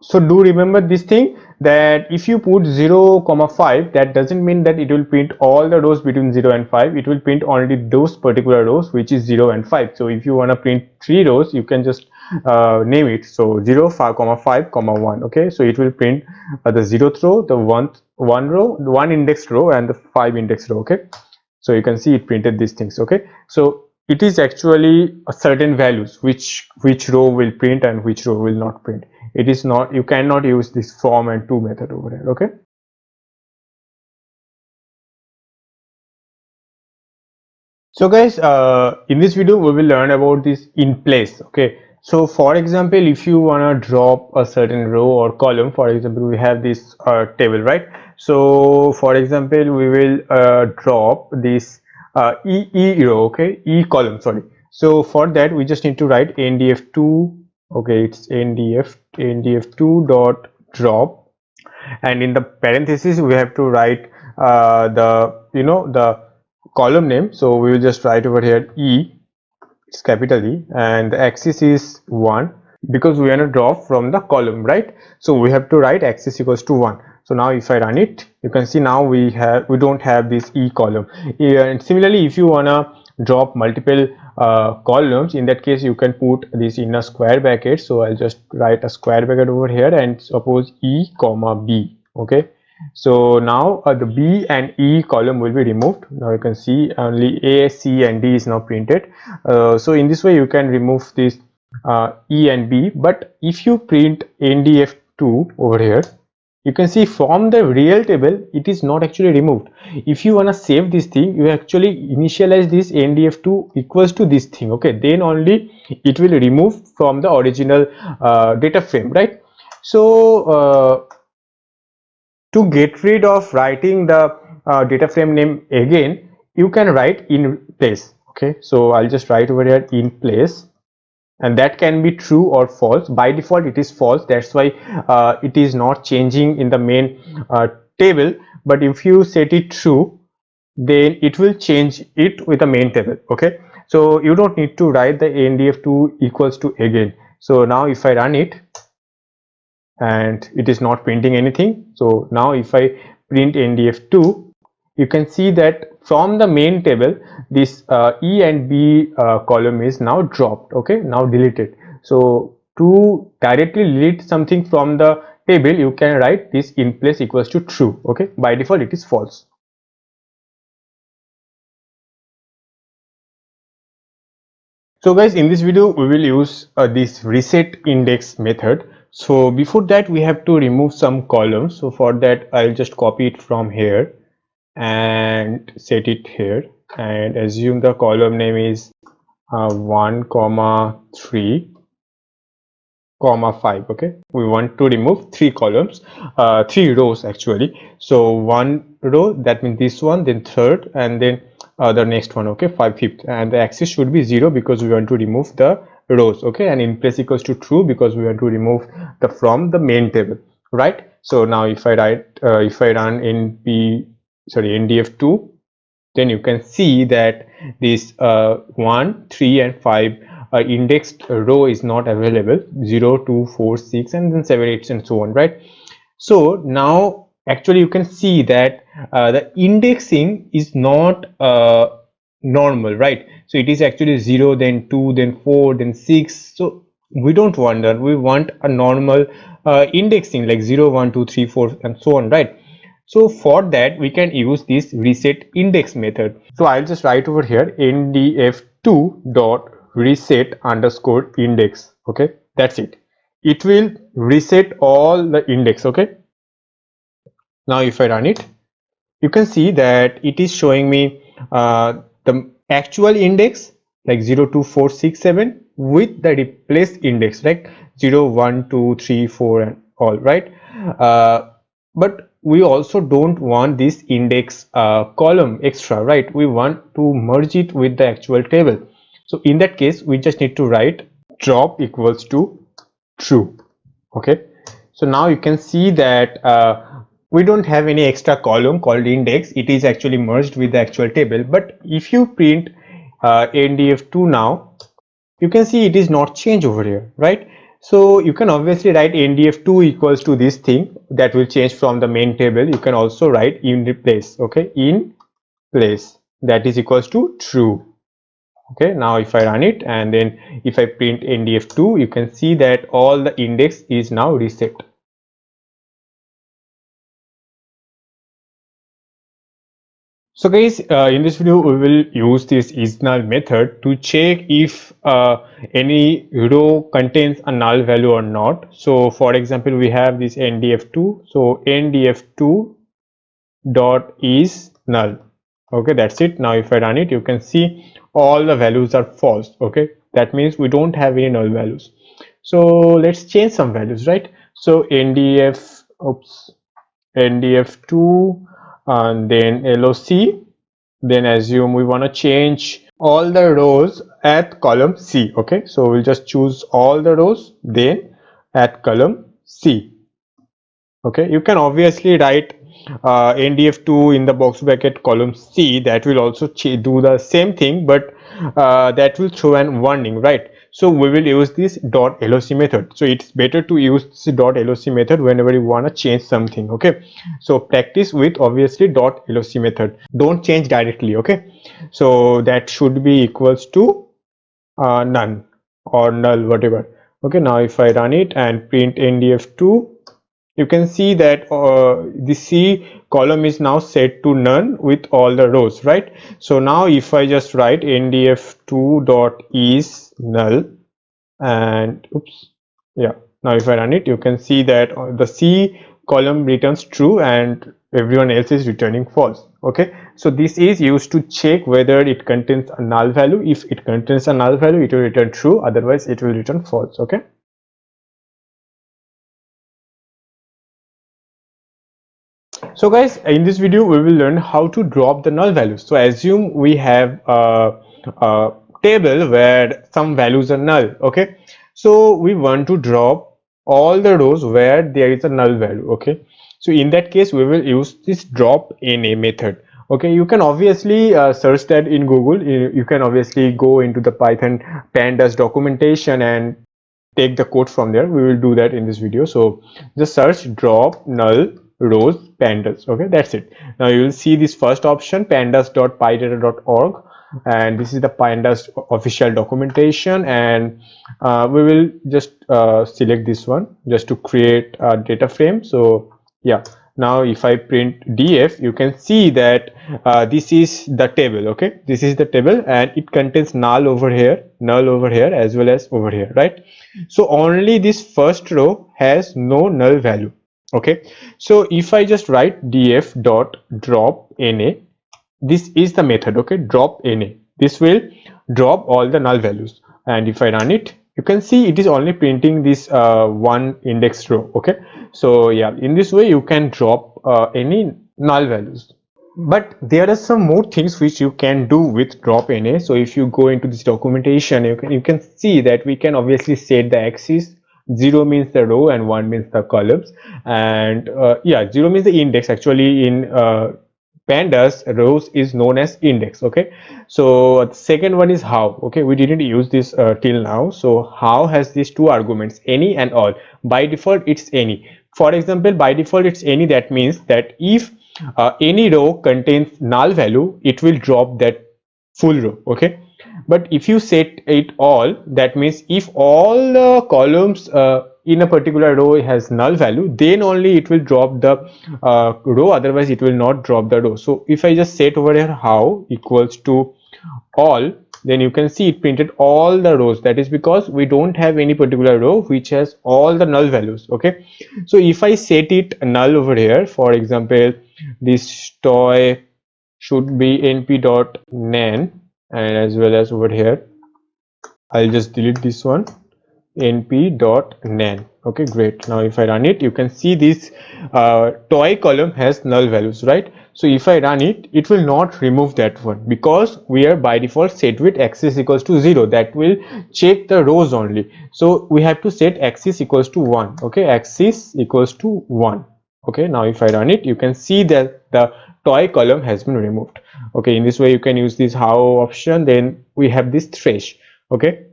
so do remember this thing, that if you put 0 comma 5, that doesn't mean that it will print all the rows between 0 and 5, it will print only those particular rows which is 0 and 5. So if you want to print 3 rows, you can just name it, so 0 5 comma 5 comma 1. Okay, so it will print the 0th row, the one row, one indexed row and the 5 indexed row. Okay, so you can see it printed these things. Okay, so it is actually a certain values which row will print and which row will not print. It is not, you cannot use this from and to method over here. Okay, so guys, in this video we will learn about this in place. Okay, so for example, if you want to drop a certain row or column, for example we have this table, right? So for example we will drop this e row, okay, e column, sorry. So for that we just need to write ndf2. Okay, it's ndf2 dot drop, and in the parentheses we have to write the, you know, the column name. So we will just write over here E, it's capital E, and the axis is 1, because we want to draw from the column, right? So we have to write axis equals to 1. So now if I run it, you can see now we don't have this E column. And similarly, if you wanna drop multiple columns, in that case you can put this in a square bracket. So I'll just write a square bracket over here and suppose E comma B. Okay, so now the B and E column will be removed. Now you can see only A, C and D is now printed. So in this way you can remove this E and B. But if you print ndf2 over here, you can see from the real table it is not actually removed. If you want to save this thing, you actually initialize this ndf2 equals to this thing. Okay, then only it will remove from the original data frame, right? So to get rid of writing the data frame name again, you can write in place. Okay, so I'll just write over here in place, and that can be true or false. By default it is false, that's why it is not changing in the main table. But if you set it true, then it will change it with the main table. Okay, so you don't need to write the ndf2 equals to again. So now if I run it, and it is not printing anything. So now if I print ndf2, you can see that from the main table this E and B column is now dropped. Okay, now deleted. So to directly delete something from the table, you can write this in place equals to true. Okay, by default it is false. So guys, in this video we will use this reset index method. So before that we have to remove some columns. So for that I'll just copy it from here and set it here, and assume the column name is 1 comma 3 comma 5. Okay, we want to remove 3 columns, 3 rows actually. So one row, that means this one, then third, and then the next one. Okay, 5 fifth, and the axis should be 0 because we want to remove the rows. Okay, and in place equals to true because we want to remove the from the main table, right? So now if I write if I run ndf2, then you can see that this 1 3 and 5 indexed row is not available, 0 2 4 6 and then 7 8 and so on, right? So now actually you can see that the indexing is not normal, right? So it is actually 0 then 2 then 4 then 6. So we don't want that, we want a normal indexing like 0 1 2 3 4 and so on, right? So for that we can use this reset index method. So I'll just write over here ndf2 dot reset underscore index. Okay, that's it. It will reset all the index. Okay, Now if I run it, you can see that it is showing me the actual index like 02467 with the replaced index like 0 1 2 3 4 and all, right? But we also don't want this index column extra, right? We want to merge it with the actual table. So in that case we just need to write drop equals to true. Okay, so now you can see that we don't have any extra column called index. It is actually merged with the actual table. But if you print ndf2 now, you can see it is not changed over here, right? So you can obviously write ndf2 equals to this thing that will change from the main table. You can also write in place, okay, in place, that is equals to true. Okay, now if I run it and then if I print ndf2, you can see that all the index is now reset. So guys, in this video we will use this isNull method to check if any row contains a null value or not. So for example, we have this ndf2, so ndf2 dot is null. Okay, that's it. Now if I run it, you can see all the values are false. Okay, that means we don't have any null values. So let's change some values, right? So ndf2 and then loc, then assume we want to change all the rows at column C. Okay, so we'll just choose all the rows then at column C. Okay, you can obviously write ndf2 in the box bracket column C. That will also do the same thing, but that will throw an warning, right? So we will use this .loc method. So it's better to use this .loc method whenever you want to change something. Okay, so practice with obviously .loc method, don't change directly. Okay, so that should be equals to none or null, whatever. Okay, now if I run it and print ndf2, you can see that the C column is now set to none with all the rows, right? So now if I just write ndf2 dot is null and oops, yeah, now if I run it, you can see that the C column returns true and everyone else is returning false. Okay, so this is used to check whether it contains a null value. If it contains a null value, it will return true, otherwise it will return false. Okay, so guys, in this video we will learn how to drop the null values. So assume we have a table where some values are null. Okay, so we want to drop all the rows where there is a null value. Okay, so in that case we will use this drop na method. Okay, you can obviously search that in Google. You can obviously go into the Python pandas documentation and take the code from there. We will do that in this video. So just search drop null rows pandas. Okay, that's it. Now you will see this first option, pandas.pydata.org, and this is the pandas official documentation, and we will just select this one just to create a data frame. So yeah, now if I print df, you can see that this is the table. Okay, this is the table and it contains null over here, as well as over here, right? So only this first row has no null value. Okay, so if I just write df dot drop na, this is the method. Okay, drop na, this will drop all the null values, and if I run it, you can see it is only printing this one index row. Okay, so yeah, in this way you can drop any null values. But there are some more things which you can do with drop na. So if you go into this documentation, you can see that we can obviously set the axis. 0 means the row and 1 means the columns, and yeah, 0 means the index. Actually in pandas, rows is known as index. Okay, so the second one is how. Okay, we didn't use this till now. So how has these two arguments, any and all. By default it's any. For example, by default it's any. That means that if any row contains null value, it will drop that full row. Okay, but if you set it all, that means if all the columns in a particular row has null value, then only it will drop the row, otherwise it will not drop the row. So if I just set over here how equals to all, then you can see it printed all the rows. That is because we don't have any particular row which has all the null values. Okay, so if I set it null over here, for example, this toy should be np.nan, and as well as over here I'll just delete this one, np.nan. okay, great. Now if I run it, you can see this toy column has null values, right? So if I run it, it will not remove that one because we are by default set with axis equals to 0. That will check the rows only. So we have to set axis equals to 1. okay, axis equals to 1. okay, now if I run it, you can see that the toy column has been removed. okay, in this way you can use this how option. Then we have this thresh. okay,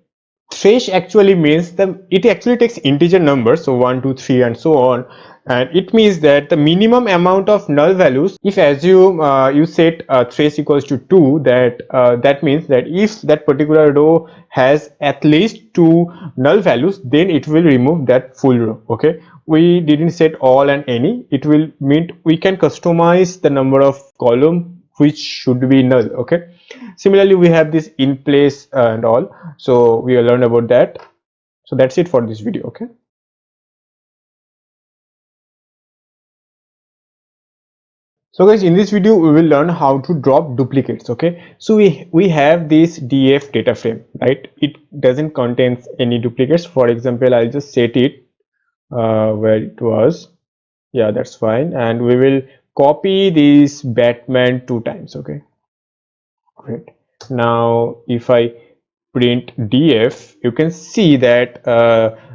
thresh actually means it actually takes integer numbers, so 1 2 3 and so on, and it means that the minimum amount of null values, if assume you set thresh equals to 2, that means that if that particular row has at least 2 null values, then it will remove that full row. okay, we didn't set all and any. It will mean we can customize the number of column which should be null. okay, similarly we have this in place and all, so we will learn about that. So that's it for this video. okay, so guys, in this video we will learn how to drop duplicates. okay, so we have this df data frame, right? It doesn't contain any duplicates. For example, I'll just set it where it was. Yeah, that's fine, and we will copy this Batman 2 times. okay, great. Now if I print df, you can see that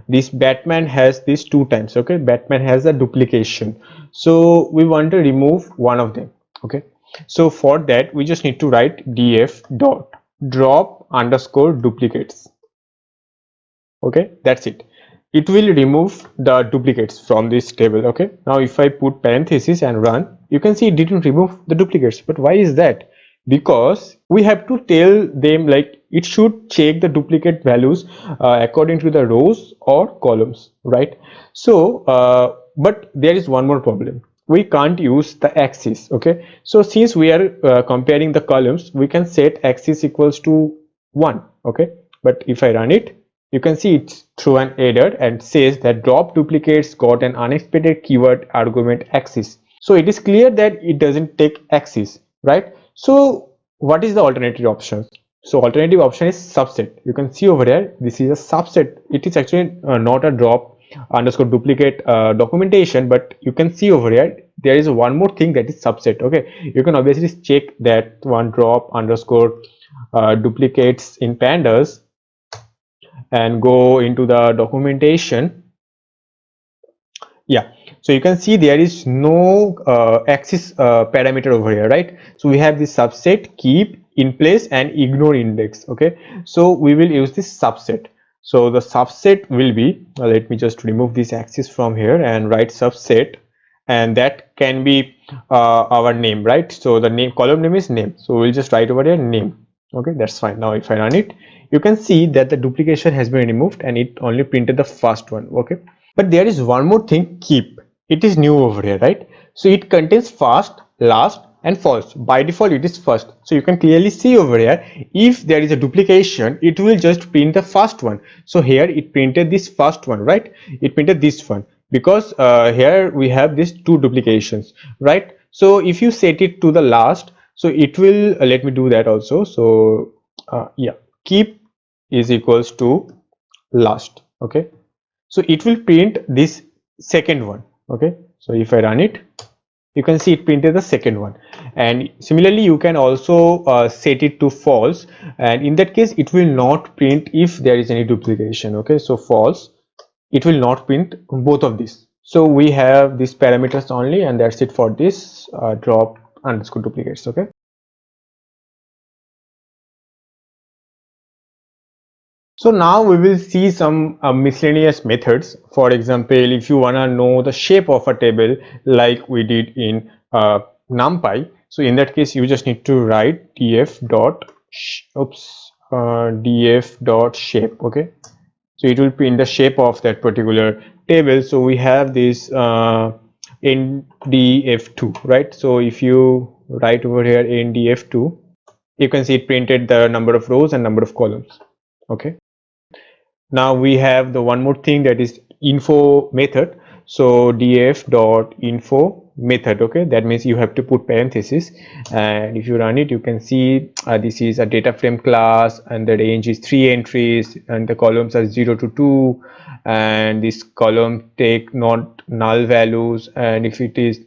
this Batman has this 2 times. okay, Batman has a duplication, so we want to remove one of them. okay, so for that we just need to write df dot drop underscore duplicates. okay, that's it. It will remove the duplicates from this table. okay, now if I put parenthesis and run, you can see it didn't remove the duplicates. But why is that? Because we have to tell them like it should check the duplicate values according to the rows or columns, right? So but there is one more problem. We can't use the axis. okay, so since we are comparing the columns, we can set axis equals to 1. okay, but if I run it, you can see it's through an error and says that drop duplicates got an unexpected keyword argument axis. So it is clear that it doesn't take axis, right? So what is the alternative option? So alternative option is subset. You can see over there, this is a subset. It is actually not a drop underscore duplicate documentation, but you can see over here there is one more thing, that is subset. okay, you can obviously check that one drop underscore duplicates in pandas and go into the documentation. Yeah, so you can see there is no axis parameter over here, right? So we have this subset, keep, in place, and ignore index. okay, so we will use this subset. So the subset will be, let me just remove this axis from here and write subset, and that can be our name, right? So the name, column name is name, so we'll just write over here name. okay, that's fine. Now if I run it, you can see that the duplication has been removed and it only printed the first one. okay, but there is one more thing, keep. It is new over here, right? So it contains first, last, and false. By default it is first, so you can clearly see over here, if there is a duplication, it will just print the first one. So here it printed this first one, right? It printed this one because here we have these 2 duplications, right? So if you set it to the last, so it will let me do that also. So yeah, keep is equals to last. okay, so it will print this second one. okay, so if I run it, you can see it printed the second one. And similarly you can also set it to false, and in that case it will not print if there is any duplication. okay, so false, it will not print both of these. So we have these parameters only, and that's it for this drop underscore duplicates. okay, so now we will see some miscellaneous methods. For example, if you want to know the shape of a table like we did in NumPy, so in that case you just need to write df dot df dot shape. okay, so it will print the shape of that particular table. So we have this in df2, right? So if you write over here in df2, You can see it printed the number of rows and number of columns. Okay, now we have the one more thing, that is info method. So df dot info method, okay, that means you have to put parentheses, and if you run it, you can see this is a data frame class, and the range is 3 entries, and the columns are 0 to 2, and this column take not null values, and if it is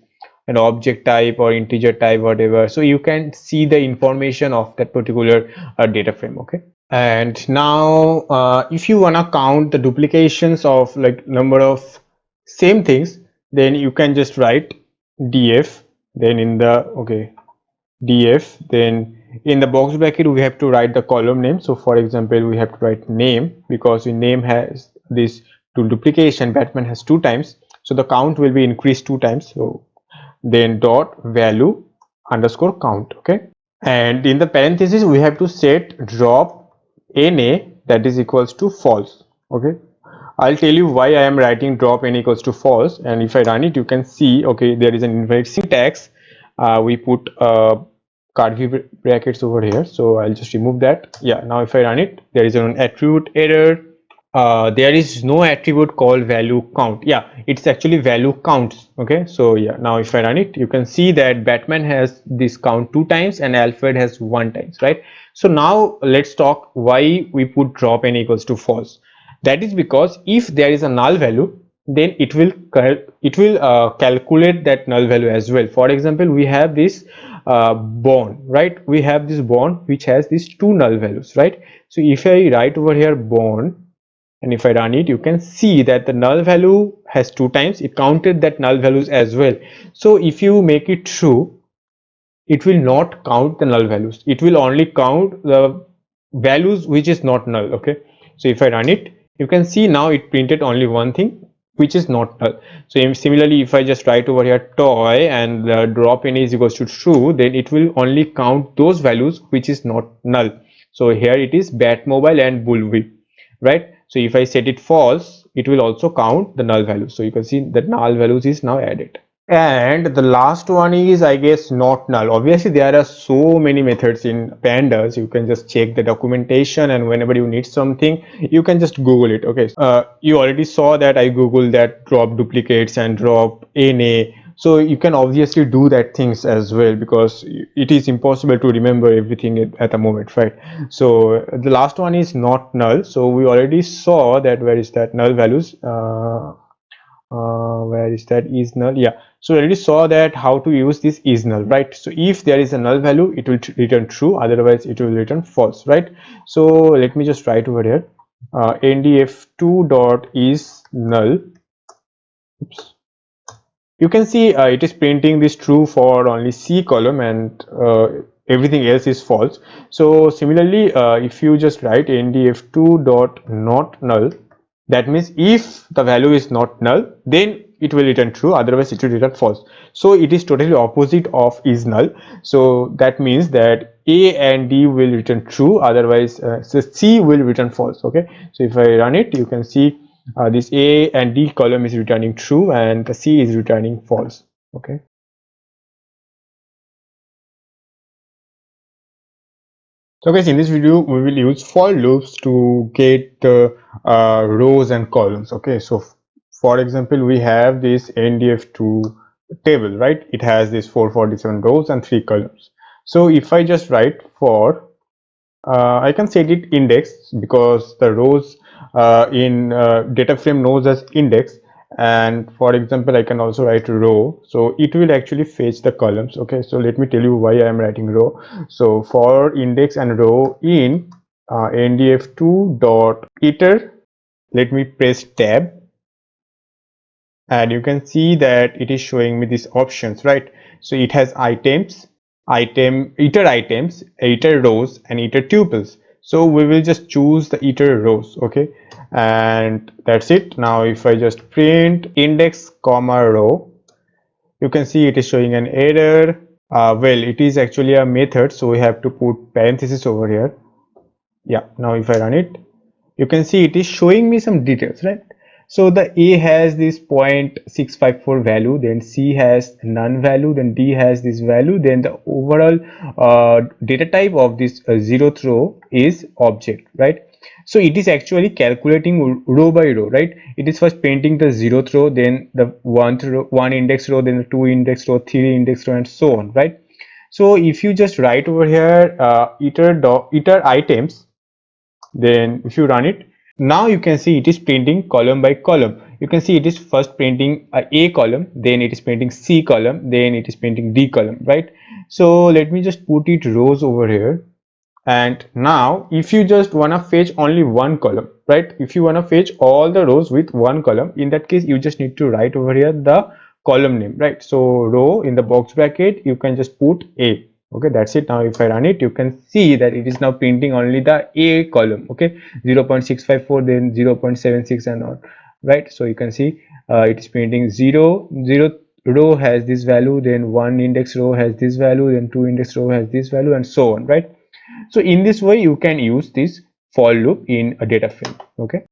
an object type or integer type, whatever, so you can see the information of that particular data frame. Okay, and now if you wanna count the duplications of like number of same things, then you can just write df, then in the df, then in the box bracket we have to write the column name. So for example, we have to write name, because the name has this to duplication Batman has 2 times, so the count will be increased 2 times. So then dot value underscore count. Okay, and in the parentheses we have to set drop na, that is equals to false. Okay, I'll tell you why I am writing drop n equals to false, and if I run it, you can see, okay, there is an invalid syntax. We put curly brackets over here, so I'll just remove that. Yeah, now if I run it, there is an attribute error. There is no attribute called value count. Yeah, it's actually value counts. Okay, so yeah, now if I run it, you can see that Batman has this count 2 times and Alfred has 1 times, right? So now let's talk why we put drop n equals to false. That is because if there is a null value, then it will calculate that null value as well. For example, we have this bond, right? We have this bond which has these 2 null values, right? So if I write over here bond, and if I run it, you can see that the null value has 2 times, it counted that null values as well. So if you make it true, it will not count the null values, it will only count the values which is not null. Okay, so if I run it, you can see now it printed only one thing which is not null. So similarly, if I just write over here toy and the drop in is equals to true, then it will only count those values which is not null. So here it is Batmobile and Bullwhip, right? So if I set it false, it will also count the null values. So you can see that null values is now added. And the last one is, I guess, not null. Obviously, there are so many methods in Pandas. You can just check the documentation, and whenever you need something, you can just Google it. Okay, you already saw that I Googled that drop duplicates and drop NA. So you can obviously do that things as well, because it is impossible to remember everything at the moment, right? So the last one is not null. So we already saw that where is that null values. Where is that is null? Yeah, so we already saw that how to use this is null, right? So if there is a null value, it will return true, otherwise it will return false, right? So let me just write over here ndf2 dot is null. Oops. You can see it is printing this true for only C column, and everything else is false. So similarly, if you just write ndf2 dot not null, that means if the value is not null, then it will return true, otherwise it will return false. So it is totally opposite of is null. So that means that A and D will return true, otherwise so C will return false. Okay, so if I run it, you can see this A and D column is returning true and the C is returning false. Okay, so guys, in this video we will use for loops to get the rows and columns. Okay, so for example, we have this ndf2 table, right? It has this 447 rows and 3 columns. So if I just write for I can set it index, because the rows in data frame knows as index, and for example I can also write row, so it will actually fetch the columns. Okay, so let me tell you why I am writing row. So for index and row in ndf2 dot iter, let me press tab, and you can see that it is showing me these options, right? So it has items, iter rows and iter tuples. So we will just choose the iter rows. Okay, and that's it. Now if I just print index comma row, you can see it is showing an error. Well, it is actually a method, so we have to put parentheses over here. Yeah, now if I run it, you can see it is showing me some details, right? So the A has this 0.654 value, then C has none value, then D has this value, then the overall data type of this zeroth row is object, right? So it is actually calculating row by row, right? It is first printing the zeroth row, then the one index row, then the two index row, three index row, and so on, right? So if you just write over here iter items, then if you run it, now you can see it is printing column by column. You can see it is first printing a column, then it is printing C column, then it is printing D column, right? So let me just put it rows over here. And now if you just want to fetch only one column, right, if you want to fetch all the rows with one column, in that case you just need to write over here the column name, right? So row in the box bracket you can just put A. Okay, that's it. Now if I run it, you can see that it is now printing only the A column. Okay, 0.654, then 0.76 and all, right? So you can see it is printing 0 row has this value, then one index row has this value, then two index row has this value, and so on, right? So in this way you can use this for loop in a data frame. Okay,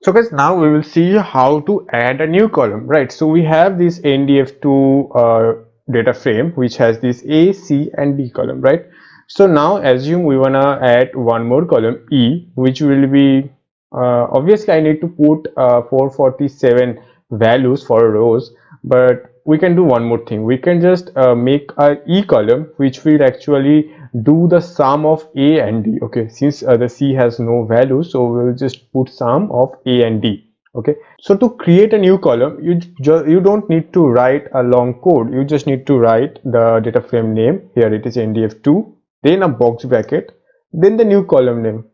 so guys, now we will see how to add a new column, right? So we have this ndf2 data frame which has this A, C, and D column, right? So now assume we wanna add one more column E, which will be obviously I need to put 447 values for rows, but we can do one more thing. We can just make a E column which will actually do the sum of A and D. Okay, since the C has no value, so we will just put sum of A and D. Okay, so to create a new column, you don't need to write a long code. You just need to write the data frame name. Here it is ndf2, then a box bracket, then the new column name.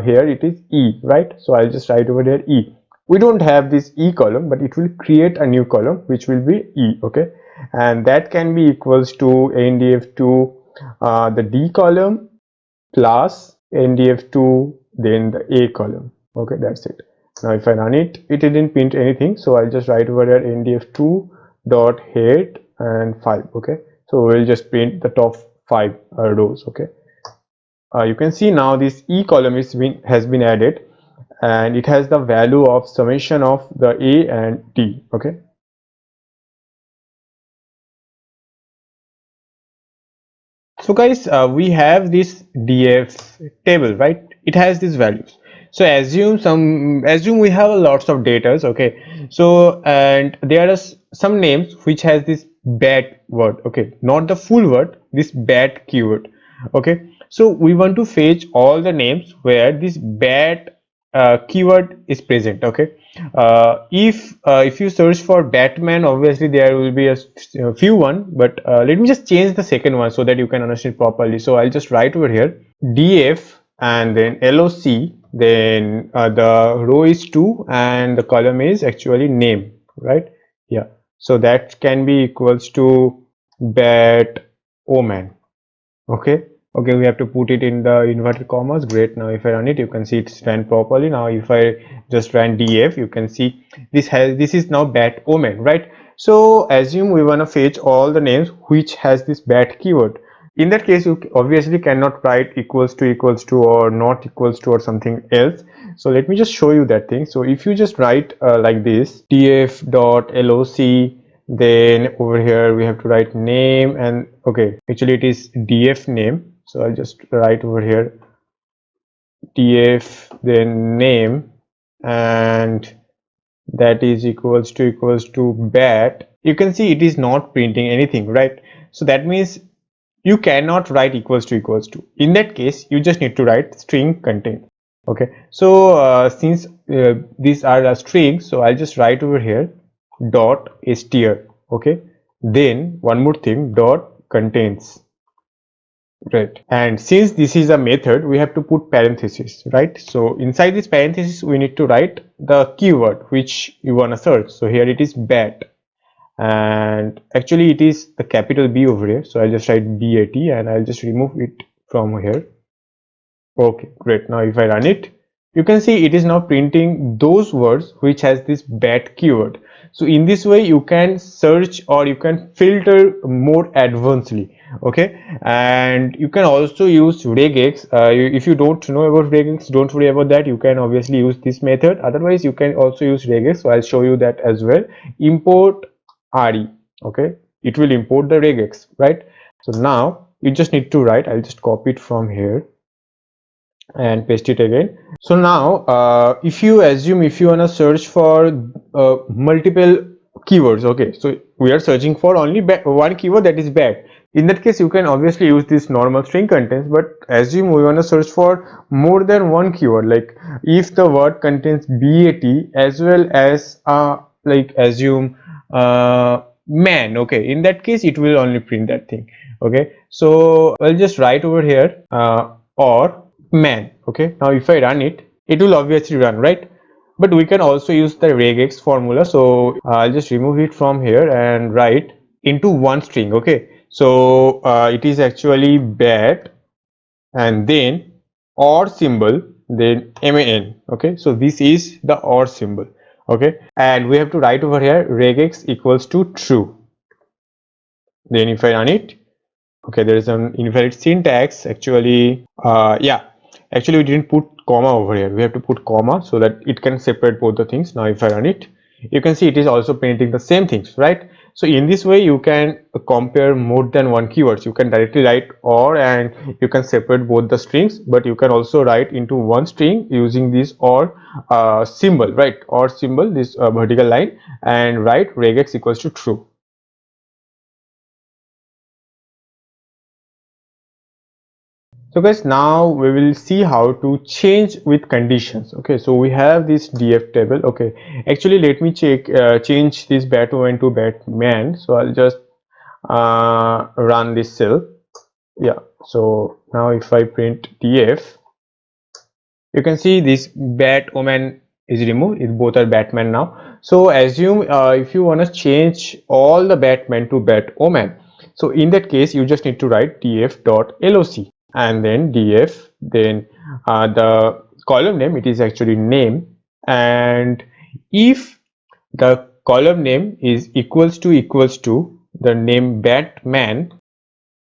Here it is E, right? So I'll just write over there E. We don't have this E column, but it will create a new column which will be E. Okay, and that can be equals to ndf2 the D column plus ndf2 then the A column. Okay, that's it. Now if I run it, it didn't print anything, so I'll just write over here ndf2 dot head and 5. Okay, so we'll just print the top 5 rows. Okay, you can see now this E column has been added, and it has the value of summation of the A and D. Okay, so guys, we have this df table, right? It has these values. So assume we have a lots of data. Okay, so and there are some names which has this bad word. Okay, not the full word, this bad keyword. Okay, so we want to fetch all the names where this bad keyword is present. Okay, if you search for Batman, obviously there will be a few one, but let me just change the second one so that you can understand properly. So I'll just write over here df and then loc, then the row is 2 and the column is actually name, right? Yeah, so that can be equals to bat omen. Okay, okay, we have to put it in the inverted commas. Great. Now if I run it, you can see it's ran properly. Now if I just ran df, you can see this is now bat omen, right? So assume we want to fetch all the names which has this bat keyword. In that case, you obviously cannot write equals to or not equals to or something else. So let me just show you that thing. So if you just write like this df dot loc, then over here we have to write name, and okay, actually it is df name, so I'll just write over here df then name, and that is equals to bat. You can see it is not printing anything, right? So that means you cannot write equals to. In that case, you just need to write string content. Okay, so since these are a string, so I'll just write over here dot str. Okay, then one more thing, dot contains, right? And since this is a method, we have to put parenthesis, right? So inside this parenthesis we need to write the keyword which you want to search. So here it is bat, and actually it is the capital B over here, so I'll just write BAT and I'll just remove it from here. Okay, great. Now if I run it, you can see it is now printing those words which has this bat keyword. So in this way you can search or you can filter more advancedly. Okay, and you can also use regex. If you don't know about regex, don't worry about that. You can obviously use this method. Otherwise you can also use regex, so I'll show you that as well. Import re. Okay, it will import the regex, right? So now you just need to write. I'll just copy it from here and paste it again. So now if you assume, if you want to search for multiple keywords, okay, so we are searching for only one keyword, that is bat. In that case you can obviously use this normal string contents, but assume we want to search for more than one keyword, like if the word contains bat as well as like assume man, okay, in that case it will only print that thing. Okay, so I'll just write over here or man. Okay, now if I run it, it will obviously run, right? But we can also use the regex formula. So I'll just remove it from here and write into one string. Okay, so it is actually bat and then or symbol, then man. Okay, so this is the or symbol. Okay, and we have to write over here regex equals to true. Then if I run it, okay, there is an invalid syntax actually. Yeah, actually we didn't put comma over here. We have to put comma so that it can separate both the things. Now if I run it, you can see it is also printing the same things, right? So in this way you can compare more than one keywords. You can directly write or and you can separate both the strings, but you can also write into one string using this or symbol, right? Or symbol, this vertical line, and write regex equals to true. So guys, now we will see how to change with conditions. Okay, so we have this df table. Okay, actually let me change this batman to batman. So I'll just run this cell. Yeah, so now if I print df, you can see this batman is removed. It both are batman now. So assume if you want to change all the batman to batwoman, so in that case you just need to write df.loc and then df, then the column name, it is actually name, and if the column name is equals to the name batman,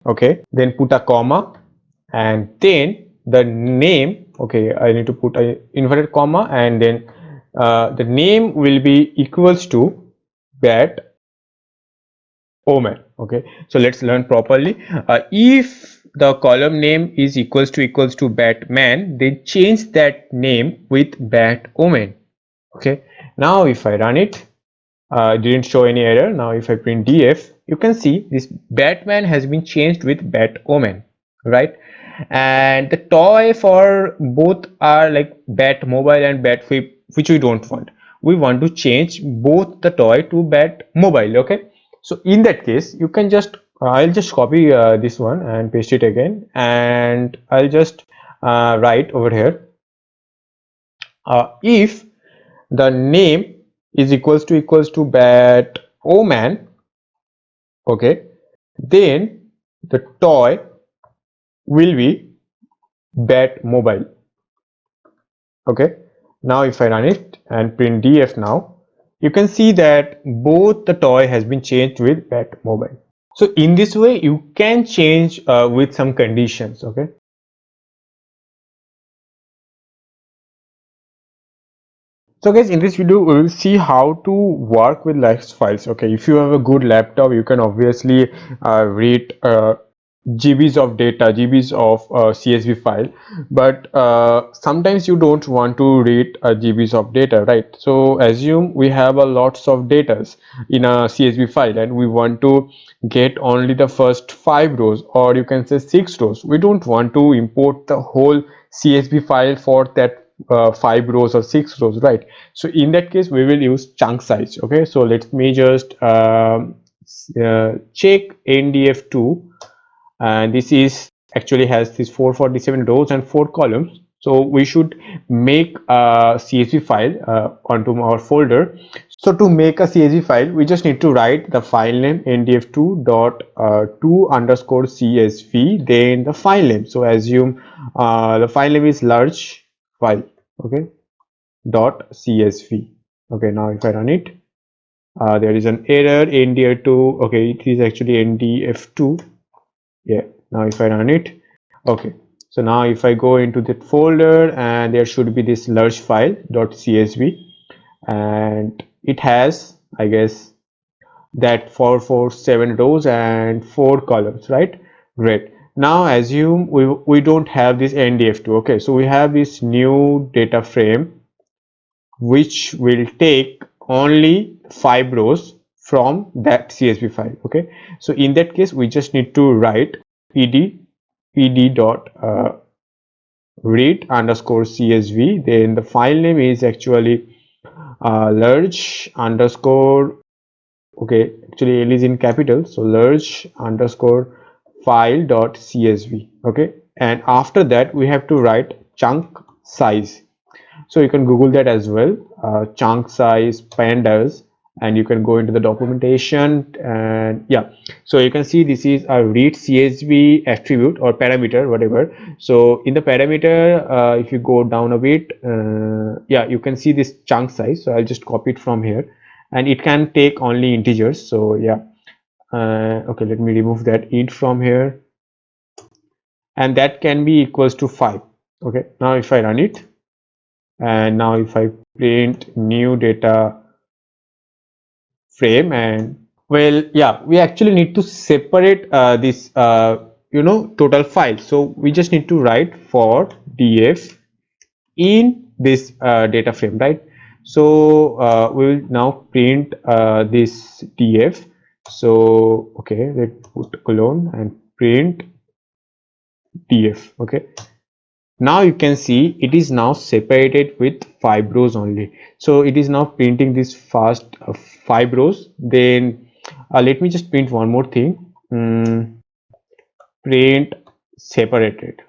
okay, then put a comma and then the name. Okay, I need to put a inverted comma and then the name will be equals to bat omen. Okay, so let's learn properly. If the column name is equals to batman, then change that name with bat omen. Okay, now if I run it, didn't show any error. Now if I print df, you can see this batman has been changed with bat omen, right? And the toy for both are like bat mobile and bat flip, which we don't want. We want to change both the toy to bat mobile. Okay, so in that case you can just I'll just copy this one and paste it again, and I'll just write over here if the name is equals to bat oman, okay, then the toy will be bat mobile. Okay, now if I run it and print df, now you can see that both the toy has been changed with bat mobile. So in this way you can change with some conditions. Okay, so guys, in this video we will see how to work with text files. Okay, if you have a good laptop, you can obviously read GBs of data, GBs of CSV file, but sometimes you don't want to read GBs of data, right? So assume we have a lots of data in a CSV file and we want to get only the first 5 rows, or you can say 6 rows. We don't want to import the whole CSV file for that 5 rows or 6 rows, right? So in that case we will use chunk size. Okay, so let me just check ndf2, and this is actually has this 447 rows and 4 columns. So we should make a CSV file onto our folder. So to make a CSV file, we just need to write the file name ndf2 dot 2 underscore CSV, then the file name. So assume the file name is large file. okay, dot csv. Okay, now if I run it, there is an error ndf2. Okay, it is actually ndf2. Yeah, now if I run it, okay, so now if I go into that folder, and there should be this large file .csv, and it has, I guess, that 447 rows and 4 columns, right? Great. Now assume we don't have this ndf2. Okay, so we have this new data frame which will take only 5 rows from that csv file. Okay, so in that case we just need to write pd dot read underscore csv. Then the file name is actually large underscore, okay, actually L is in capital, so large underscore file dot csv. Okay, and after that we have to write chunk size. So you can google that as well, chunk size pandas, and you can go into the documentation, and yeah, so you can see this is a read csv attribute or parameter, whatever. So in the parameter, if you go down a bit, yeah, you can see this chunk size. So I'll just copy it from here, and it can take only integers. So yeah, okay, let me remove that int from here, and that can be equals to 5. Okay, now if I run it, and now if I print new data frame, and well, yeah, we actually need to separate this total file. So we just need to write for df in this data frame, right? So we will now print this df. So okay, let's put colon and print df. Okay, now you can see it is now separated with 5 rows only. So it is now printing this first 5 rows. Then let me just print one more thing. Print separated.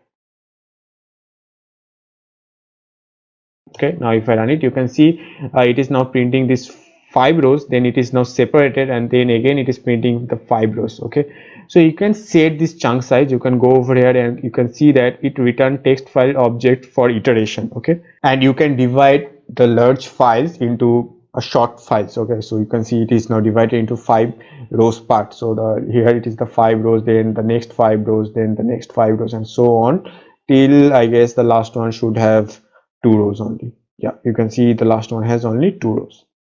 Okay, now if I run it, you can see it is now printing this 5 rows, then it is now separated, and then again it is printing the 5 rows. Okay, so you can set this chunk size. You can go over here and you can see that it return text file object for iteration. Okay, and you can divide the large files into a short files. Okay, so you can see it is now divided into 5 rows part. So the here it is the 5 rows, then the next 5 rows, then the next 5 rows, and so on till I guess the last one should have 2 rows only. Yeah, you can see the last one has only 2 rows.